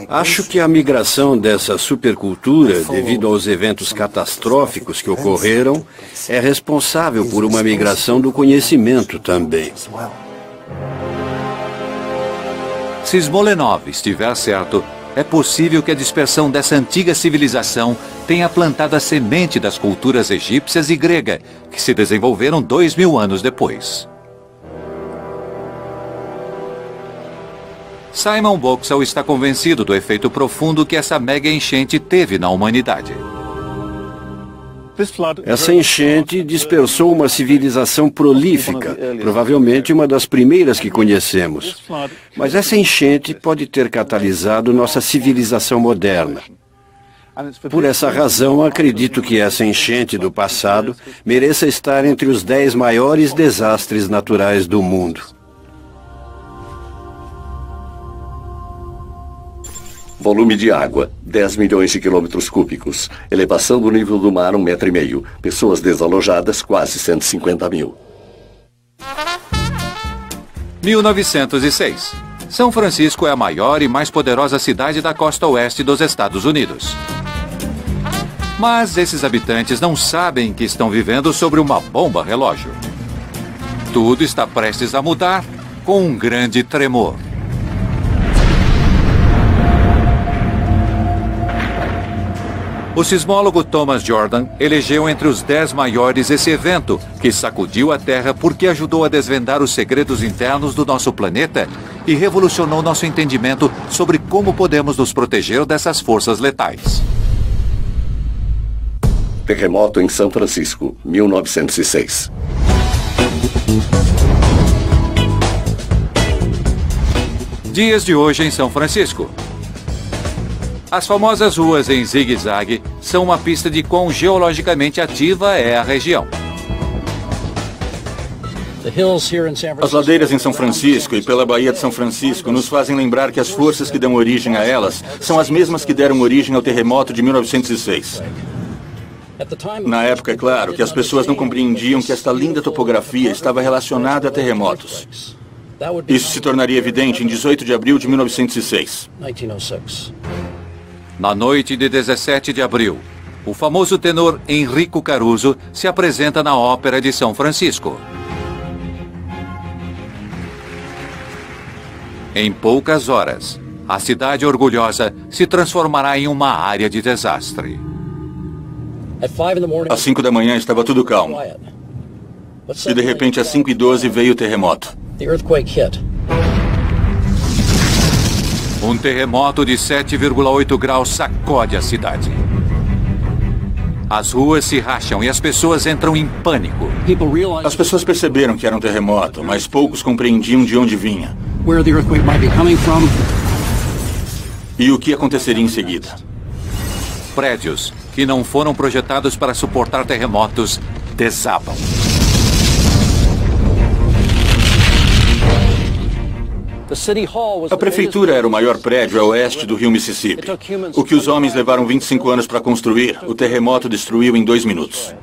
Acho que a migração dessa supercultura, devido aos eventos catastróficos que ocorreram, é responsável por uma migração do conhecimento também. Se Smolenov estiver certo, é possível que a dispersão dessa antiga civilização tenha plantado a semente das culturas egípcias e grega, que se desenvolveram 2.000 anos depois. Simon Boxall está convencido do efeito profundo que essa mega enchente teve na humanidade. Essa enchente dispersou uma civilização prolífica, provavelmente uma das primeiras que conhecemos. Mas essa enchente pode ter catalisado nossa civilização moderna. Por essa razão, acredito que essa enchente do passado mereça estar entre os 10 maiores desastres naturais do mundo. Volume de água, 10 milhões de quilômetros cúbicos. Elevação do nível do mar, 1,5 metro. Pessoas desalojadas, quase 150 mil. 1906. São Francisco é a maior e mais poderosa cidade da costa oeste dos Estados Unidos. Mas esses habitantes não sabem que estão vivendo sobre uma bomba relógio. Tudo está prestes a mudar com um grande tremor. O sismólogo Thomas Jordan elegeu entre os 10 maiores esse evento, que sacudiu a Terra porque ajudou a desvendar os segredos internos do nosso planeta e revolucionou nosso entendimento sobre como podemos nos proteger dessas forças letais. Terremoto em São Francisco, 1906. Dias de hoje em São Francisco. As famosas ruas em zigue-zague são uma pista de quão geologicamente ativa é a região. As ladeiras em São Francisco e pela Baía de São Francisco nos fazem lembrar que as forças que dão origem a elas são as mesmas que deram origem ao terremoto de 1906. Na época, é claro, que as pessoas não compreendiam que esta linda topografia estava relacionada a terremotos. Isso se tornaria evidente em 18 de abril de 1906. Na noite de 17 de abril, o famoso tenor Enrico Caruso se apresenta na Ópera de São Francisco. Em poucas horas, a cidade orgulhosa se transformará em uma área de desastre. Às 5 da manhã estava tudo calmo. E de repente, às 5h12, veio o terremoto. Um terremoto de 7,8 graus sacode a cidade. As ruas se racham e as pessoas entram em pânico. As pessoas perceberam que era um terremoto, mas poucos compreendiam de onde vinha. E o que aconteceria em seguida? Prédios que não foram projetados para suportar terremotos desabam. A prefeitura era o maior prédio a oeste do rio Mississippi. O que os homens levaram 25 anos para construir, o terremoto destruiu em 2 minutos.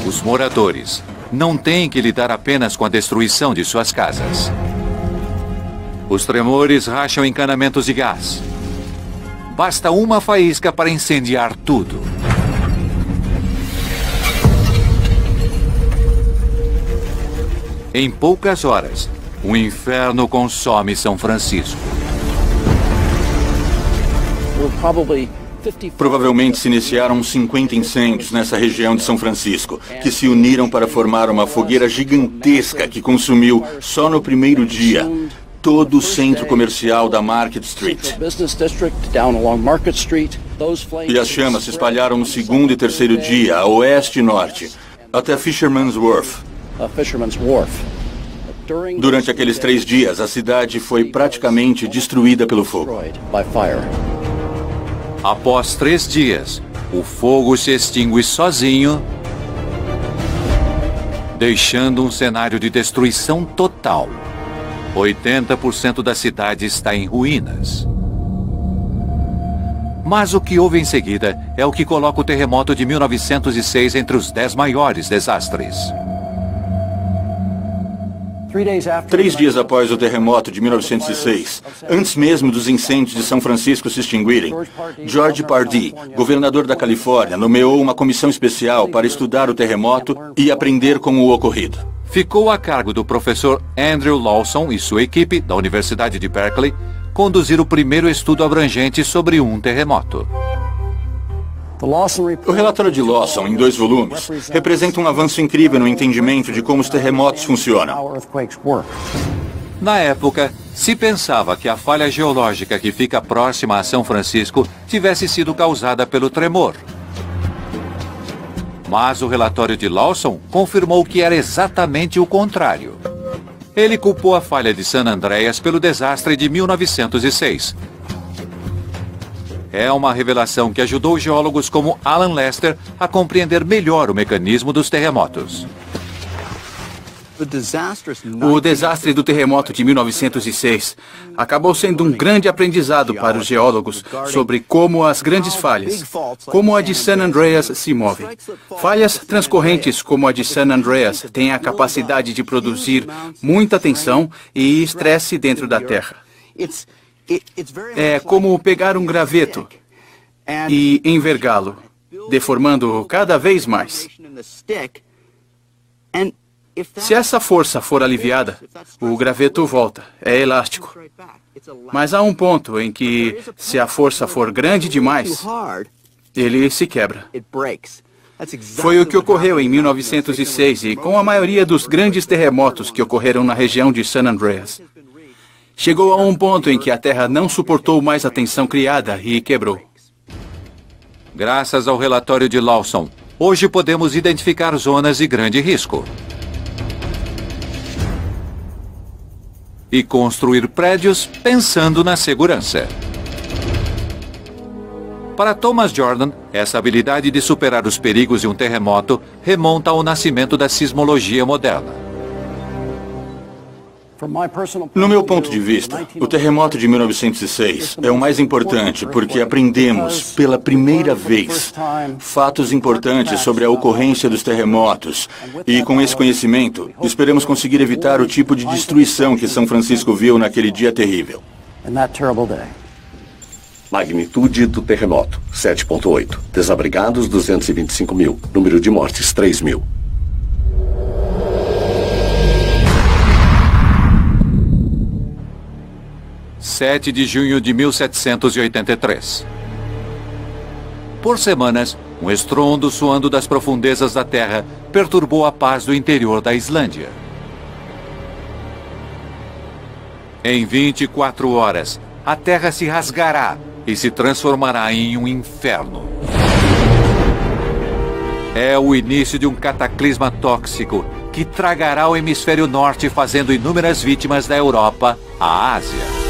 Os moradores não têm que lidar apenas com a destruição de suas casas. Os tremores racham encanamentos de gás. Basta uma faísca para incendiar tudo. Em poucas horas, o inferno consome São Francisco. Provavelmente se iniciaram 50 incêndios nessa região de São Francisco, que se uniram para formar uma fogueira gigantesca que consumiu, só no primeiro dia, todo o centro comercial da Market Street. E as chamas se espalharam no segundo e terceiro dia, a oeste e norte, até Fisherman's Wharf. Durante aqueles 3 dias, a cidade foi praticamente destruída pelo fogo. Após 3 dias, o fogo se extingue sozinho, deixando um cenário de destruição total. 80% da cidade está em ruínas. Mas o que houve em seguida é o que coloca o terremoto de 1906 entre os 10 maiores desastres. 3 dias após o terremoto de 1906, antes mesmo dos incêndios de São Francisco se extinguirem, George Pardee, governador da Califórnia, nomeou uma comissão especial para estudar o terremoto e aprender com o ocorrido. Ficou a cargo do professor Andrew Lawson e sua equipe da Universidade de Berkeley conduzir o primeiro estudo abrangente sobre um terremoto. O relatório de Lawson, em 2 volumes, representa um avanço incrível no entendimento de como os terremotos funcionam. Na época, se pensava que a falha geológica que fica próxima a São Francisco tivesse sido causada pelo tremor. Mas o relatório de Lawson confirmou que era exatamente o contrário. Ele culpou a falha de San Andreas pelo desastre de 1906. É uma revelação que ajudou geólogos como Alan Lester a compreender melhor o mecanismo dos terremotos. O desastre do terremoto de 1906 acabou sendo um grande aprendizado para os geólogos sobre como as grandes falhas, como a de San Andreas, se movem. Falhas transcorrentes como a de San Andreas têm a capacidade de produzir muita tensão e estresse dentro da Terra. É como pegar um graveto e envergá-lo, deformando-o cada vez mais. Se essa força for aliviada, o graveto volta, é elástico. Mas há um ponto em que, se a força for grande demais, ele se quebra. Foi o que ocorreu em 1906 e com a maioria dos grandes terremotos que ocorreram na região de San Andreas. Chegou a um ponto em que a Terra não suportou mais a tensão criada e quebrou. Graças ao relatório de Lawson, hoje podemos identificar zonas de grande risco e construir prédios pensando na segurança. Para Thomas Jordan, essa habilidade de superar os perigos de um terremoto remonta ao nascimento da sismologia moderna. No meu ponto de vista, o terremoto de 1906 é o mais importante porque aprendemos, pela primeira vez, fatos importantes sobre a ocorrência dos terremotos. E com esse conhecimento, esperamos conseguir evitar o tipo de destruição que São Francisco viu naquele dia terrível. Magnitude do terremoto, 7,8. Desabrigados, 225 mil. Número de mortes, 3 mil. (7 de junho de 1783). Por semanas, um estrondo soando das profundezas da terra perturbou a paz do interior da Islândia. Em 24 horas, a terra se rasgará e se transformará em um inferno. É o início de um cataclisma tóxico que tragará o hemisfério norte, fazendo inúmeras vítimas da Europa à Ásia.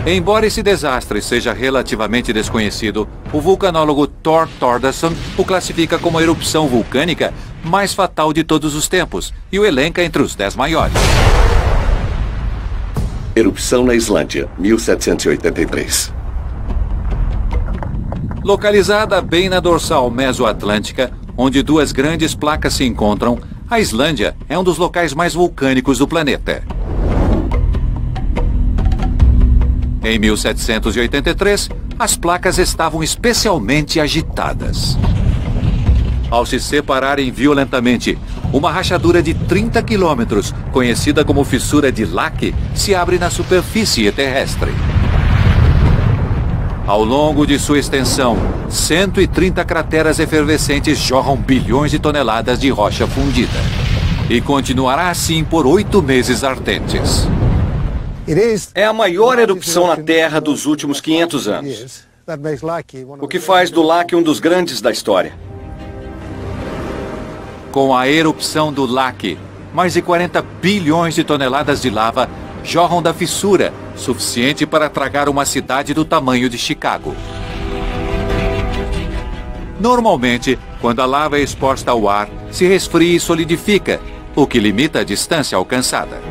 Embora esse desastre seja relativamente desconhecido, o vulcanólogo Thor Thordarson o classifica como a erupção vulcânica mais fatal de todos os tempos e o elenca entre os 10 maiores. Erupção na Islândia, 1783. Localizada bem na dorsal mesoatlântica, onde duas grandes placas se encontram, a Islândia é um dos locais mais vulcânicos do planeta. Em 1783, as placas estavam especialmente agitadas. Ao se separarem violentamente, uma rachadura de 30 quilômetros, conhecida como fissura de Lake, se abre na superfície terrestre. Ao longo de sua extensão, 130 crateras efervescentes jorram bilhões de toneladas de rocha fundida. E continuará assim por 8 meses ardentes. É a maior erupção na Terra dos últimos 500 anos. O que faz do Lake um dos grandes da história. Com a erupção do Lake, mais de 40 bilhões de toneladas de lava jorram da fissura, suficiente para tragar uma cidade do tamanho de Chicago. Normalmente, quando a lava é exposta ao ar, se resfria e solidifica, o que limita a distância alcançada.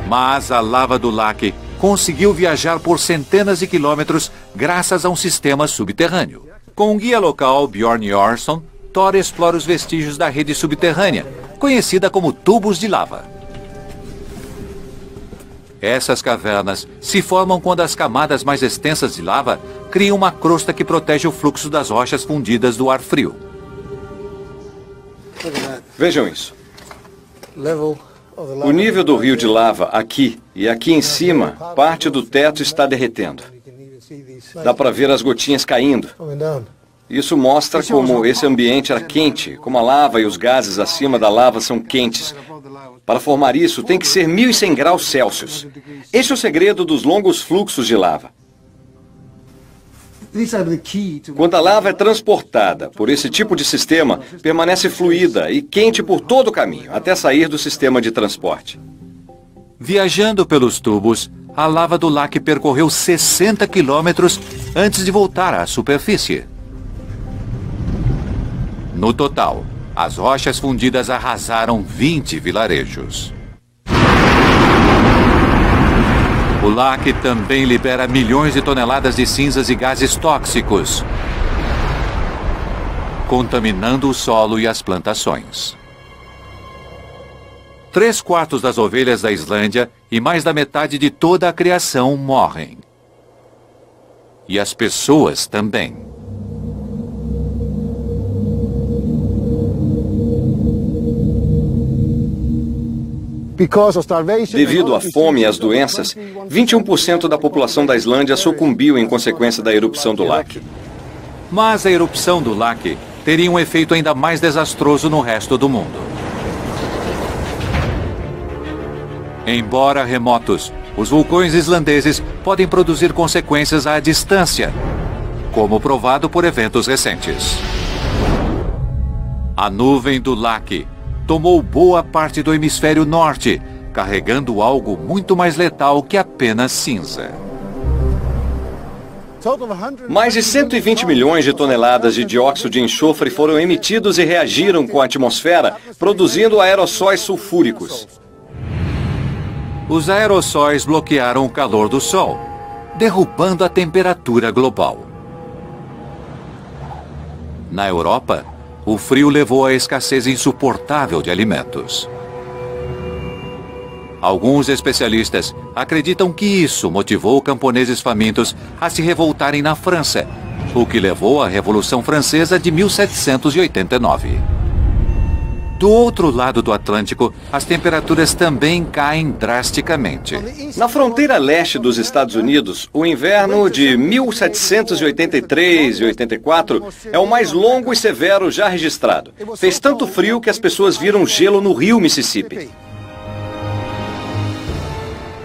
Mas a lava do Lake conseguiu viajar por centenas de quilômetros graças a um sistema subterrâneo. Com o guia local Bjorn Jarsson, Thor explora os vestígios da rede subterrânea, conhecida como tubos de lava. Essas cavernas se formam quando as camadas mais extensas de lava criam uma crosta que protege o fluxo das rochas fundidas do ar frio. Vejam isso. O nível do rio de lava aqui e aqui em cima, parte do teto está derretendo. Dá para ver as gotinhas caindo. Isso mostra como esse ambiente era quente, como a lava e os gases acima da lava são quentes. Para formar isso, tem que ser 1.100 graus Celsius. Este é o segredo dos longos fluxos de lava. Quando a lava é transportada por esse tipo de sistema, permanece fluida e quente por todo o caminho, até sair do sistema de transporte. Viajando pelos tubos, a lava do Lake percorreu 60 quilômetros antes de voltar à superfície. No total, as rochas fundidas arrasaram 20 vilarejos. O Lake também libera milhões de toneladas de cinzas e gases tóxicos, contaminando o solo e as plantações. 3/4 das ovelhas da Islândia e mais da metade de toda a criação morrem. E as pessoas também. Devido à fome e às doenças, 21% da população da Islândia sucumbiu em consequência da erupção do Lake. Mas a erupção do Lake teria um efeito ainda mais desastroso no resto do mundo. Embora remotos, os vulcões islandeses podem produzir consequências à distância, como provado por eventos recentes. A nuvem do Laki tomou boa parte do hemisfério norte, carregando algo muito mais letal que apenas cinza. Mais de 120 milhões de toneladas de dióxido de enxofre foram emitidos e reagiram com a atmosfera, produzindo aerossóis sulfúricos. Os aerossóis bloquearam o calor do Sol, derrubando a temperatura global. Na Europa, o frio levou à escassez insuportável de alimentos. Alguns especialistas acreditam que isso motivou camponeses famintos a se revoltarem na França, o que levou à Revolução Francesa de 1789. Do outro lado do Atlântico, as temperaturas também caem drasticamente. Na fronteira leste dos Estados Unidos, o inverno de 1783 e 84 é o mais longo e severo já registrado. Fez tanto frio que as pessoas viram gelo no rio Mississippi.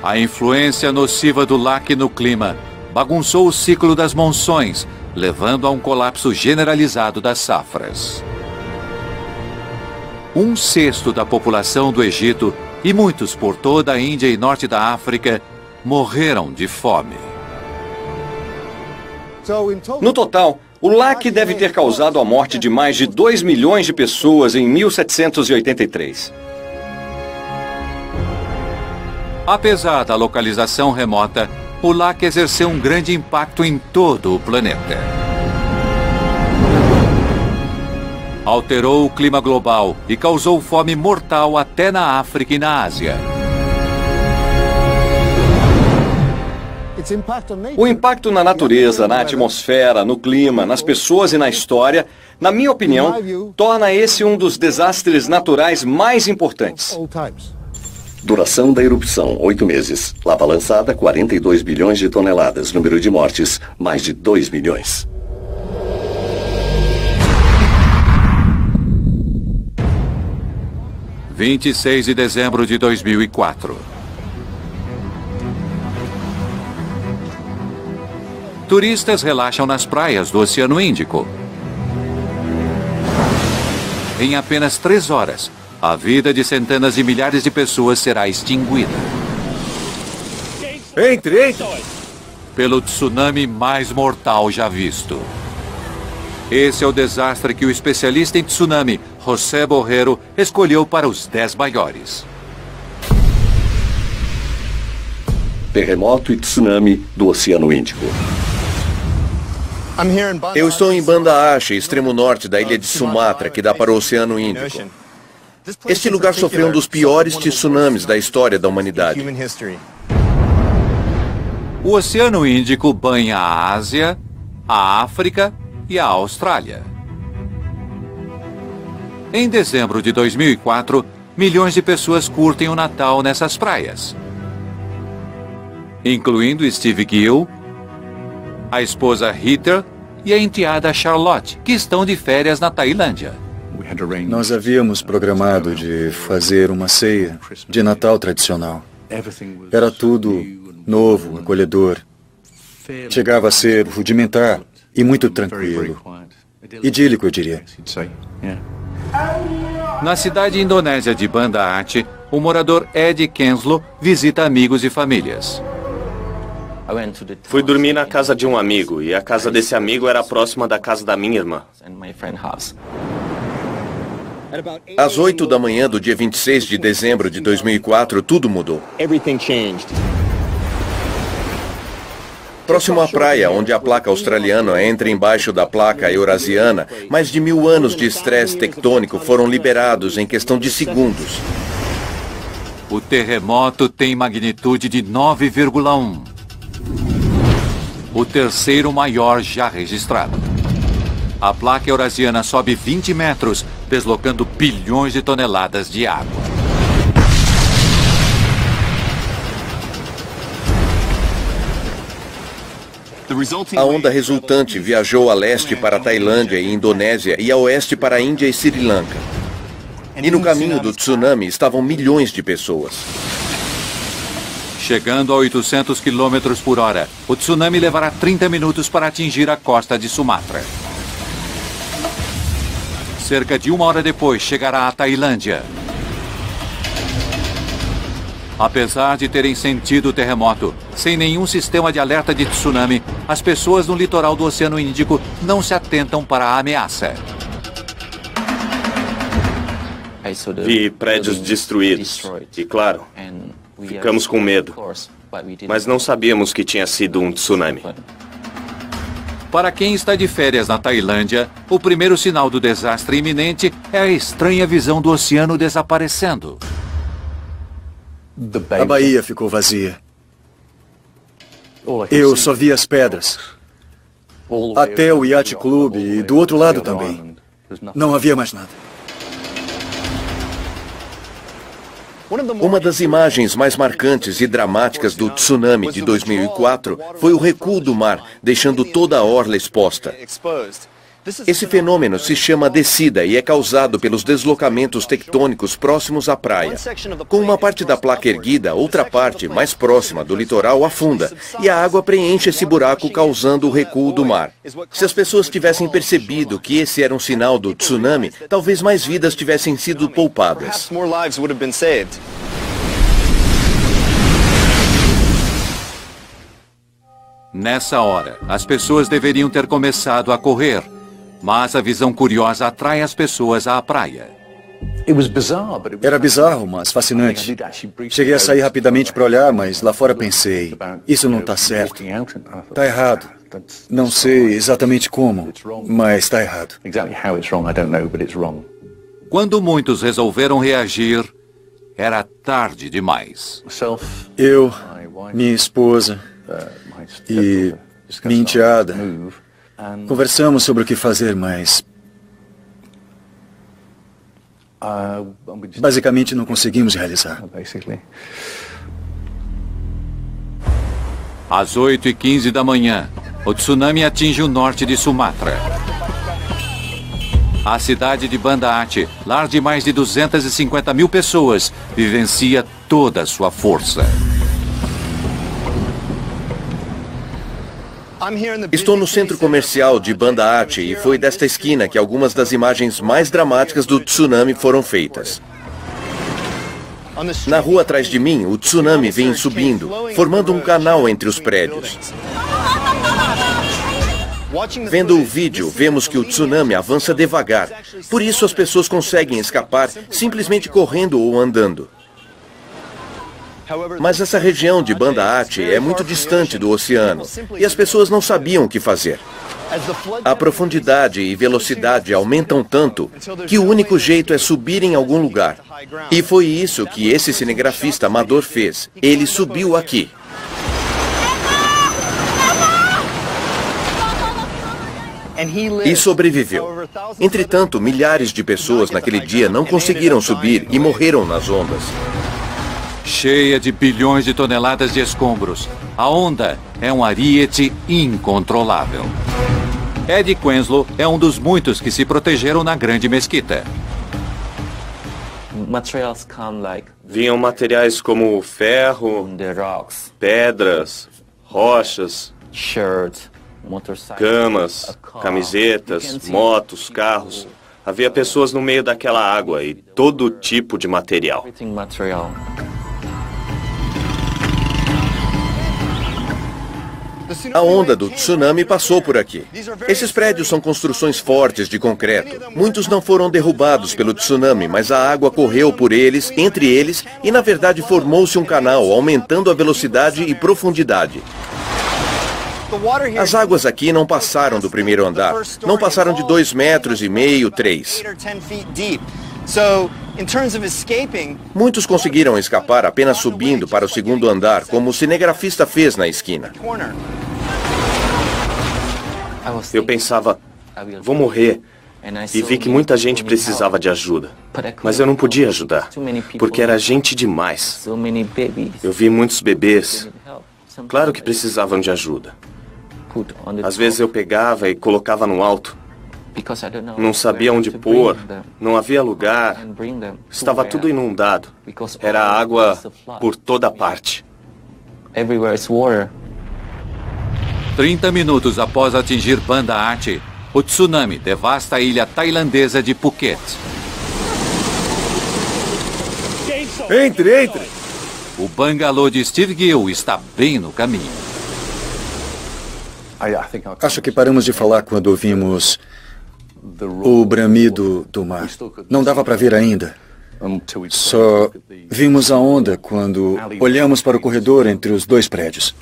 A influência nociva do Laki no clima bagunçou o ciclo das monções, levando a um colapso generalizado das safras. 1/6 da população do Egito e muitos por toda a Índia e norte da África morreram de fome. No total, o Laki deve ter causado a morte de mais de 2 milhões de pessoas em 1783. Apesar da localização remota, o Laki exerceu um grande impacto em todo o planeta. Alterou o clima global e causou fome mortal até na África e na Ásia. O impacto na natureza, na atmosfera, no clima, nas pessoas e na história, na minha opinião, torna esse um dos desastres naturais mais importantes. Duração da erupção, 8 meses. Lava lançada, 42 bilhões de toneladas. Número de mortes, mais de 2 milhões. – 26 de dezembro de 2004. Turistas relaxam nas praias do Oceano Índico. Em apenas 3 horas, a vida de centenas de milhares de pessoas será extinguida. Entre! Pelo tsunami mais mortal já visto. Esse é o desastre que o especialista em tsunami, José Borrero, escolheu para os 10 maiores. Terremoto e tsunami do Oceano Índico. Eu estou em Banda Aceh, extremo norte da ilha de Sumatra, que dá para o Oceano Índico. Este lugar sofreu um dos piores tsunamis da história da humanidade. O Oceano Índico banha a Ásia, a África e a Austrália. Em dezembro de 2004, milhões de pessoas curtem o Natal nessas praias, incluindo Steve Gill, a esposa Heather e a enteada Charlotte, que estão de férias na Tailândia. Nós havíamos programado de fazer uma ceia de Natal tradicional. Era tudo novo, acolhedor. Chegava a ser rudimentar e muito tranquilo. Idílico, eu diria. Na cidade indonésia de Banda Aceh, o morador Ed Kenslow visita amigos e famílias. Fui dormir na casa de um amigo, e a casa desse amigo era próxima da casa da minha irmã. Às 8 da manhã do dia 26 de dezembro de 2004, tudo mudou. Próximo à praia, onde a placa australiana entra embaixo da placa eurasiana, mais de 1000 anos de estresse tectônico foram liberados em questão de segundos. O terremoto tem magnitude de 9,1. O terceiro maior já registrado. A placa eurasiana sobe 20 metros, deslocando bilhões de toneladas de água. A onda resultante viajou a leste para a Tailândia e Indonésia e a oeste para a Índia e Sri Lanka. E no caminho do tsunami estavam milhões de pessoas. Chegando a 800 km por hora, o tsunami levará 30 minutos para atingir a costa de Sumatra. Cerca de 1 hora depois, chegará à Tailândia. Apesar de terem sentido o terremoto, sem nenhum sistema de alerta de tsunami, as pessoas no litoral do Oceano Índico não se atentam para a ameaça. Vi prédios destruídos. E claro, ficamos com medo. Mas não sabíamos que tinha sido um tsunami. Para quem está de férias na Tailândia, o primeiro sinal do desastre iminente é a estranha visão do oceano desaparecendo. A baía ficou vazia. Eu só vi as pedras. Até o Yacht Club e do outro lado também. Não havia mais nada. Uma das imagens mais marcantes e dramáticas do tsunami de 2004 foi o recuo do mar, deixando toda a orla exposta. Esse fenômeno se chama descida e é causado pelos deslocamentos tectônicos próximos à praia. Com uma parte da placa erguida, outra parte, mais próxima do litoral, afunda, e a água preenche esse buraco, causando o recuo do mar. Se as pessoas tivessem percebido que esse era um sinal do tsunami, talvez mais vidas tivessem sido poupadas. Nessa hora, as pessoas deveriam ter começado a correr. Mas a visão curiosa atrai as pessoas à praia. Era bizarro, mas fascinante. Cheguei a sair rapidamente para olhar, mas lá fora pensei, isso não está certo. Está errado. Não sei exatamente como, mas está errado. Quando muitos resolveram reagir, era tarde demais. Eu, minha esposa e minha enteada conversamos sobre o que fazer, mas basicamente não conseguimos realizar. Às 8h15 da manhã, o tsunami atinge o norte de Sumatra. A cidade de Banda Aceh, lar de mais de 250 mil pessoas, vivencia toda a sua força. Estou no centro comercial de Banda Aceh e foi desta esquina que algumas das imagens mais dramáticas do tsunami foram feitas. Na rua atrás de mim, o tsunami vem subindo, formando um canal entre os prédios. Vendo o vídeo, vemos que o tsunami avança devagar. Por isso as pessoas conseguem escapar simplesmente correndo ou andando. Mas essa região de Banda Aceh é muito distante do oceano e as pessoas não sabiam o que fazer. A profundidade e velocidade aumentam tanto que o único jeito é subir em algum lugar. E foi isso que esse cinegrafista amador fez. Ele subiu aqui. E sobreviveu. Entretanto, milhares de pessoas naquele dia não conseguiram subir e morreram nas ondas. Cheia de bilhões de toneladas de escombros, a onda é um ariete incontrolável. Ed Quenslow é um dos muitos que se protegeram na Grande Mesquita. Vinham materiais como ferro, pedras, rochas, camas, camisetas, motos, carros. Havia pessoas no meio daquela água e todo tipo de material. A onda do tsunami passou por aqui. Esses prédios são construções fortes de concreto. Muitos não foram derrubados pelo tsunami, mas a água correu por eles, entre eles, e na verdade formou-se um canal, aumentando a velocidade e profundidade. As águas aqui não passaram do primeiro andar. Não passaram de 2,5 metros, 3. Muitos conseguiram escapar apenas subindo para o segundo andar, como o cinegrafista fez na esquina. Eu pensava, vou morrer. E vi que muita gente precisava de ajuda. Mas eu não podia ajudar, porque era gente demais. Eu vi muitos bebês. Claro que precisavam de ajuda. Às vezes eu pegava e colocava no alto. Não sabia onde pôr, não havia lugar, estava tudo inundado. Era água por toda parte. 30 minutos após atingir Banda Aceh, o tsunami devasta a ilha tailandesa de Phuket. Entre! O bangalô de Steve Gill está bem no caminho. Acho que paramos de falar quando ouvimos o bramido do mar. Não dava para ver ainda. Só vimos a onda quando olhamos para o corredor entre os dois prédios.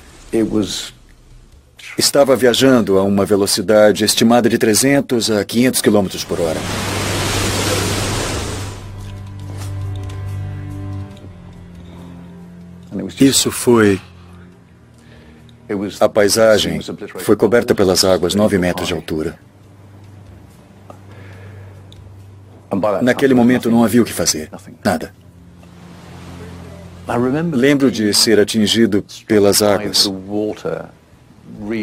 Estava viajando a uma velocidade estimada de 300 a 500 km por hora. Isso foi... A paisagem foi coberta pelas águas 9 metros de altura. Naquele momento não havia o que fazer. Nada. Lembro de ser atingido pelas águas.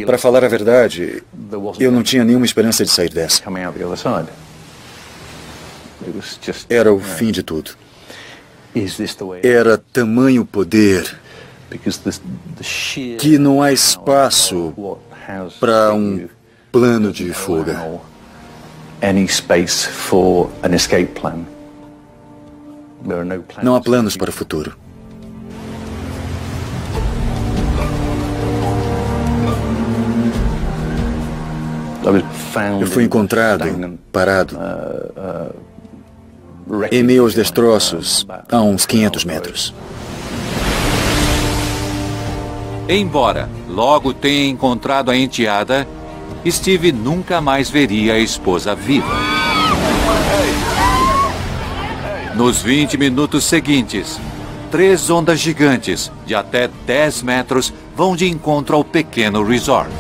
Para falar a verdade, eu não tinha nenhuma esperança de sair dessa. Era o fim de tudo. Era tamanho poder que não há espaço para um plano de fuga. Não há planos para o futuro. Eu fui encontrado, parado, em meio aos destroços, a uns 500 metros. Embora logo tenha encontrado a enteada, Steve nunca mais veria a esposa viva. Nos 20 minutos seguintes, 3 ondas gigantes de até 10 metros vão de encontro ao pequeno resort.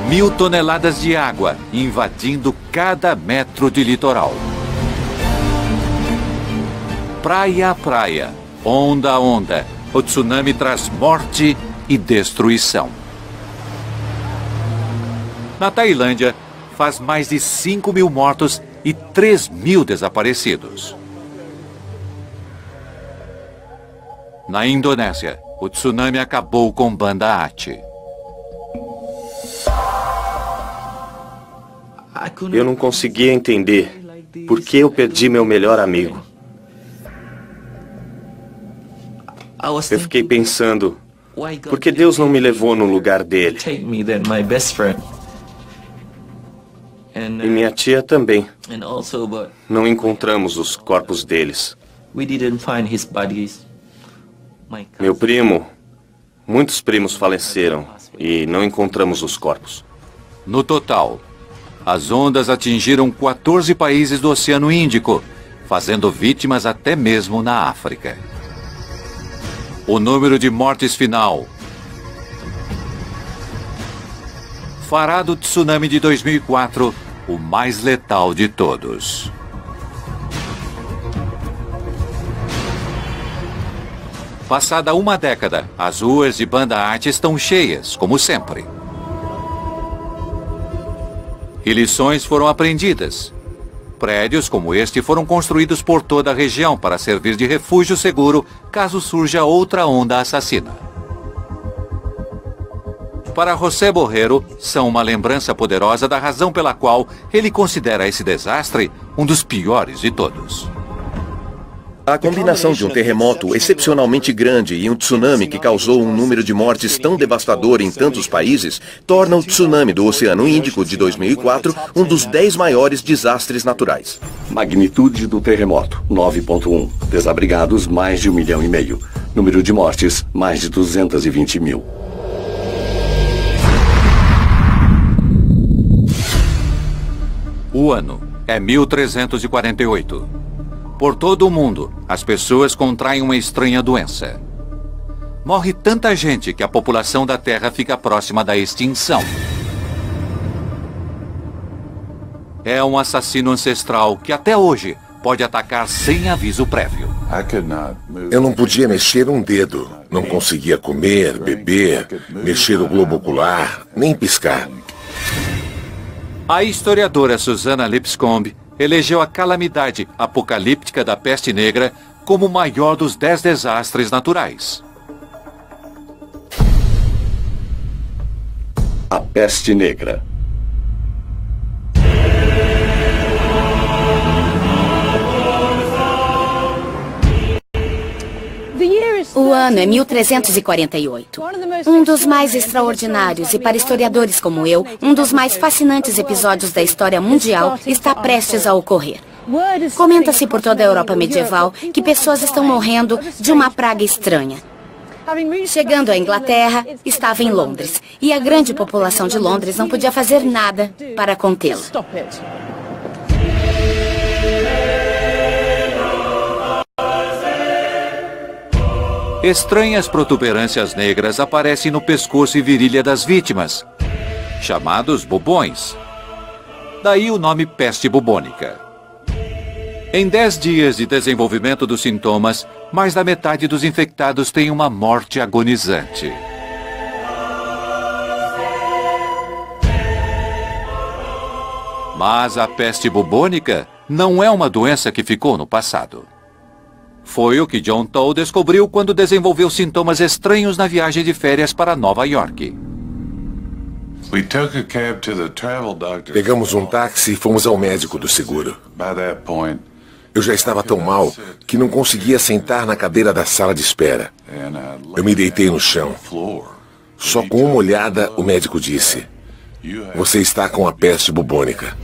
1000 toneladas de água invadindo cada metro de litoral. Praia a praia, onda a onda, o tsunami traz morte e destruição. Na Tailândia, faz mais de 5.000 mortos e 3.000 desaparecidos. Na Indonésia, o tsunami acabou com Banda Aceh. Eu não conseguia entender por que eu perdi meu melhor amigo. Eu fiquei pensando, por que Deus não me levou no lugar dele? E minha tia também. Não encontramos os corpos deles. Meu primo, muitos primos faleceram e não encontramos os corpos. No total, as ondas atingiram 14 países do Oceano Índico, fazendo vítimas até mesmo na África. O número de mortes final fará do tsunami de 2004 o mais letal de todos. Passada uma década, as ruas de Banda Aceh estão cheias, como sempre. E lições foram aprendidas. Prédios como este foram construídos por toda a região para servir de refúgio seguro caso surja outra onda assassina. Para José Borrero, são uma lembrança poderosa da razão pela qual ele considera esse desastre um dos piores de todos. A combinação de um terremoto excepcionalmente grande e um tsunami que causou um número de mortes tão devastador em tantos países torna o tsunami do Oceano Índico de 2004 um dos 10 maiores desastres naturais. Magnitude do terremoto, 9.1. Desabrigados, mais de 1,5 milhão. Número de mortes, mais de 220 mil. O ano é 1348. Por todo o mundo, as pessoas contraem uma estranha doença. Morre tanta gente que a população da Terra fica próxima da extinção. É um assassino ancestral que até hoje pode atacar sem aviso prévio. Eu não podia mexer um dedo. Não conseguia comer, beber, mexer o globo ocular, nem piscar. A historiadora Susannah Lipscomb elegeu a calamidade apocalíptica da peste negra como o maior dos 10 desastres naturais. A peste negra. O ano é 1348. Um dos mais extraordinários e, para historiadores como eu, um dos mais fascinantes episódios da história mundial está prestes a ocorrer. Comenta-se por toda a Europa medieval que pessoas estão morrendo de uma praga estranha. Chegando à Inglaterra, estava em Londres, e a grande população de Londres não podia fazer nada para contê-la. Estranhas protuberâncias negras aparecem no pescoço e virilha das vítimas, chamados bubões. Daí o nome peste bubônica. Em 10 dias de desenvolvimento dos sintomas, mais da metade dos infectados tem uma morte agonizante. Mas a peste bubônica não é uma doença que ficou no passado. Foi o que John Toll descobriu quando desenvolveu sintomas estranhos na viagem de férias para Nova York. Pegamos um táxi e fomos ao médico do seguro. Eu já estava tão mal que não conseguia sentar na cadeira da sala de espera. Eu me deitei no chão. Só com uma olhada, o médico disse: "Você está com a peste bubônica."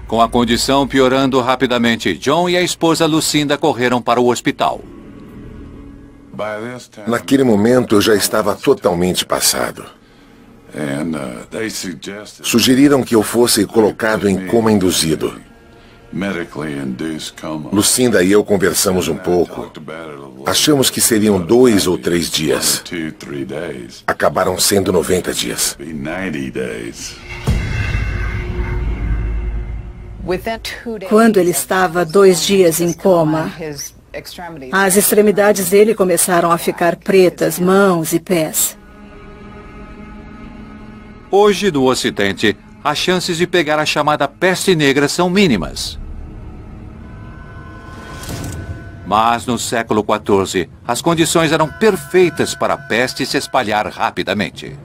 Com a condição piorando rapidamente, John e a esposa Lucinda correram para o hospital. Naquele momento, eu já estava totalmente passado. Sugeriram que eu fosse colocado em coma induzido. Lucinda e eu conversamos um pouco. Achamos que seriam 2 ou 3 dias. Acabaram sendo 90 dias. Quando ele estava 2 dias em coma, as extremidades dele começaram a ficar pretas, mãos e pés. Hoje, no Ocidente, as chances de pegar a chamada peste negra são mínimas. Mas no século XIV, as condições eram perfeitas para a peste se espalhar rapidamente.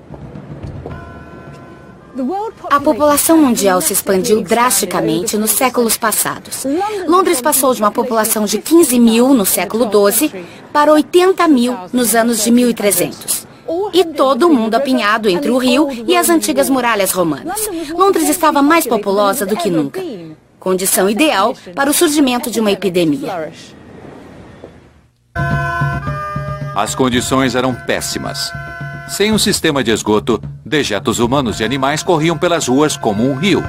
A população mundial se expandiu drasticamente nos séculos passados. Londres passou de uma população de 15 mil no século XII para 80 mil nos anos de 1300. E todo mundo apinhado entre o rio e as antigas muralhas romanas. Londres estava mais populosa do que nunca. Condição ideal para o surgimento de uma epidemia. As condições eram péssimas. Sem um sistema de esgoto, dejetos humanos e animais corriam pelas ruas como um rio.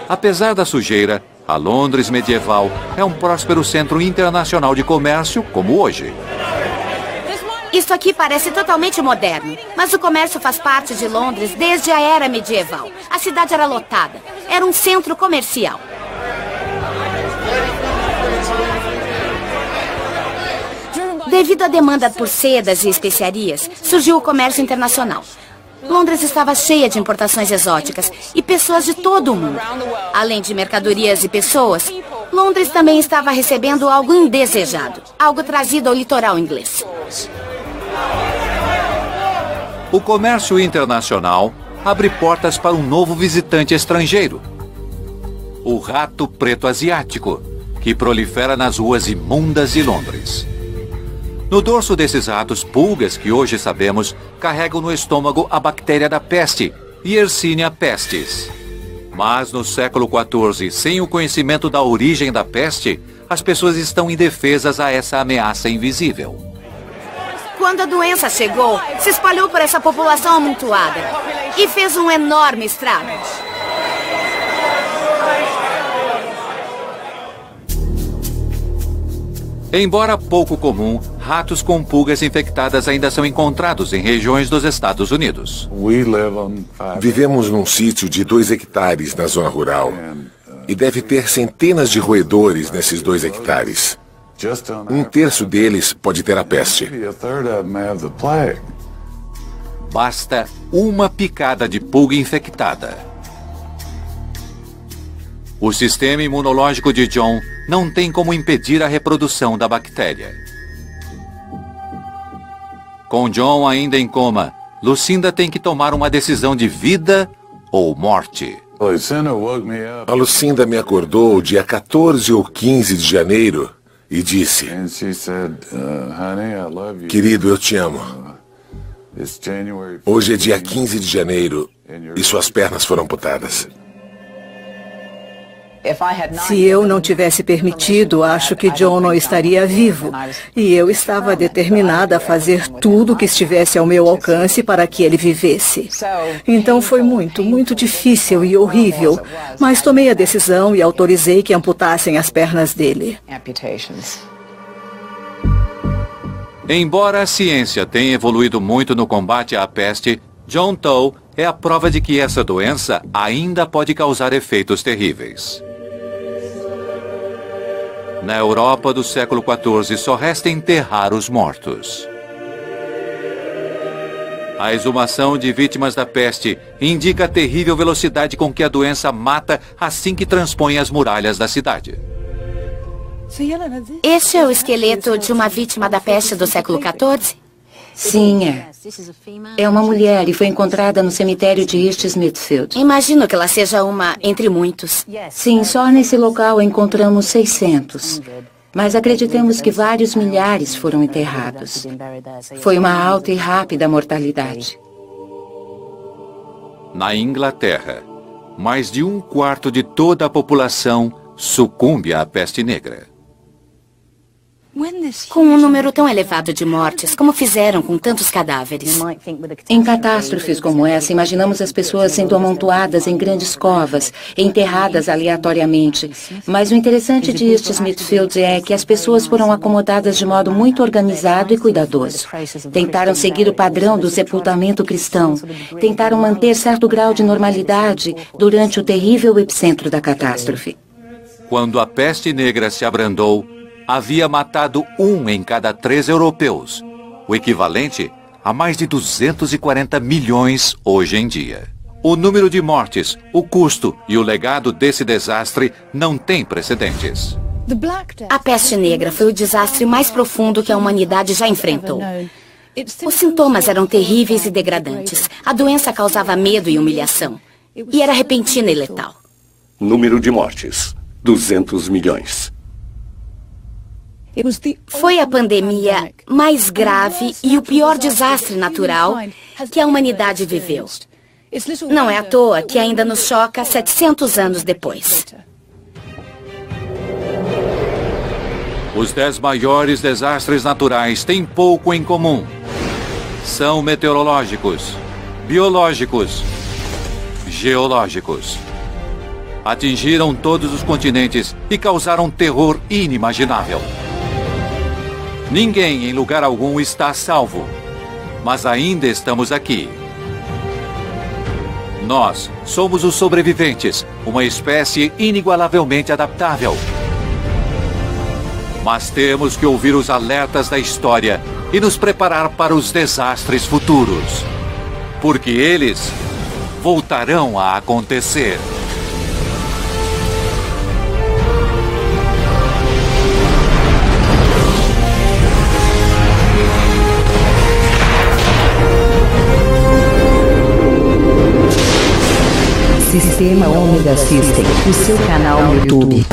Apesar da sujeira, a Londres medieval é um próspero centro internacional de comércio como hoje. Isso aqui parece totalmente moderno, mas o comércio faz parte de Londres desde a era medieval. A cidade era lotada. Era um centro comercial. Devido à demanda por sedas e especiarias, surgiu o comércio internacional. Londres estava cheia de importações exóticas e pessoas de todo o mundo. Além de mercadorias e pessoas, Londres também estava recebendo algo indesejado, algo trazido ao litoral inglês. O comércio internacional abre portas para um novo visitante estrangeiro. O rato preto asiático, que prolifera nas ruas imundas de Londres. No dorso desses ratos, pulgas, que hoje sabemos, carregam no estômago a bactéria da peste, Yersinia pestis. Mas no século XIV, sem o conhecimento da origem da peste, as pessoas estão indefesas a essa ameaça invisível. Quando a doença chegou, se espalhou por essa população amontoada e fez um enorme estrago. Embora pouco comum, ratos com pulgas infectadas ainda são encontrados em regiões dos Estados Unidos. Vivemos num sítio de 2 hectares na zona rural. E deve ter centenas de roedores nesses 2 hectares. 1/3 deles pode ter a peste. Basta uma picada de pulga infectada. O sistema imunológico de John não tem como impedir a reprodução da bactéria. Com John ainda em coma, Lucinda tem que tomar uma decisão de vida ou morte. A Lucinda me acordou dia 14 ou 15 de janeiro e disse: querido, eu te amo. Hoje é dia 15 de janeiro e suas pernas foram amputadas. Se eu não tivesse permitido, acho que John não estaria vivo. E eu estava determinada a fazer tudo o que estivesse ao meu alcance para que ele vivesse. Então foi muito difícil e horrível. Mas tomei a decisão e autorizei que amputassem as pernas dele. Embora a ciência tenha evoluído muito no combate à peste, John Toll é a prova de que essa doença ainda pode causar efeitos terríveis. Na Europa do século XIV, só resta enterrar os mortos. A exumação de vítimas da peste indica a terrível velocidade com que a doença mata assim que transpõe as muralhas da cidade. Este é o esqueleto de uma vítima da peste do século XIV? Sim, é. É uma mulher e foi encontrada no cemitério de East Smithfield. Imagino que ela seja uma entre muitos. Sim, só nesse local encontramos 600. Mas acreditamos que vários milhares foram enterrados. Foi uma alta e rápida mortalidade. Na Inglaterra, mais de 1/4 de toda a população sucumbe à peste negra. Com um número tão elevado de mortes, como fizeram com tantos cadáveres? Em catástrofes como essa, imaginamos as pessoas sendo amontoadas em grandes covas, enterradas aleatoriamente. Mas o interessante de East Smithfield é que as pessoas foram acomodadas de modo muito organizado e cuidadoso. Tentaram seguir o padrão do sepultamento cristão. Tentaram manter certo grau de normalidade durante o terrível epicentro da catástrofe. Quando a peste negra se abrandou, havia matado 1 em cada 3 europeus, o equivalente a mais de 240 milhões hoje em dia. O número de mortes, o custo e o legado desse desastre não têm precedentes. A peste negra foi o desastre mais profundo que a humanidade já enfrentou. Os sintomas eram terríveis e degradantes. A doença causava medo e humilhação. E era repentina e letal. Número de mortes: 200 milhões. Foi a pandemia mais grave e o pior desastre natural que a humanidade viveu. Não é à toa que ainda nos choca 700 anos depois. Os 10 maiores desastres naturais têm pouco em comum. São meteorológicos, biológicos, geológicos. Atingiram todos os continentes e causaram terror inimaginável. Ninguém em lugar algum está a salvo, mas ainda estamos aqui. Nós somos os sobreviventes, uma espécie inigualavelmente adaptável. Mas temos que ouvir os alertas da história e nos preparar para os desastres futuros, porque eles voltarão a acontecer. Sistema Omega System, o seu canal no YouTube.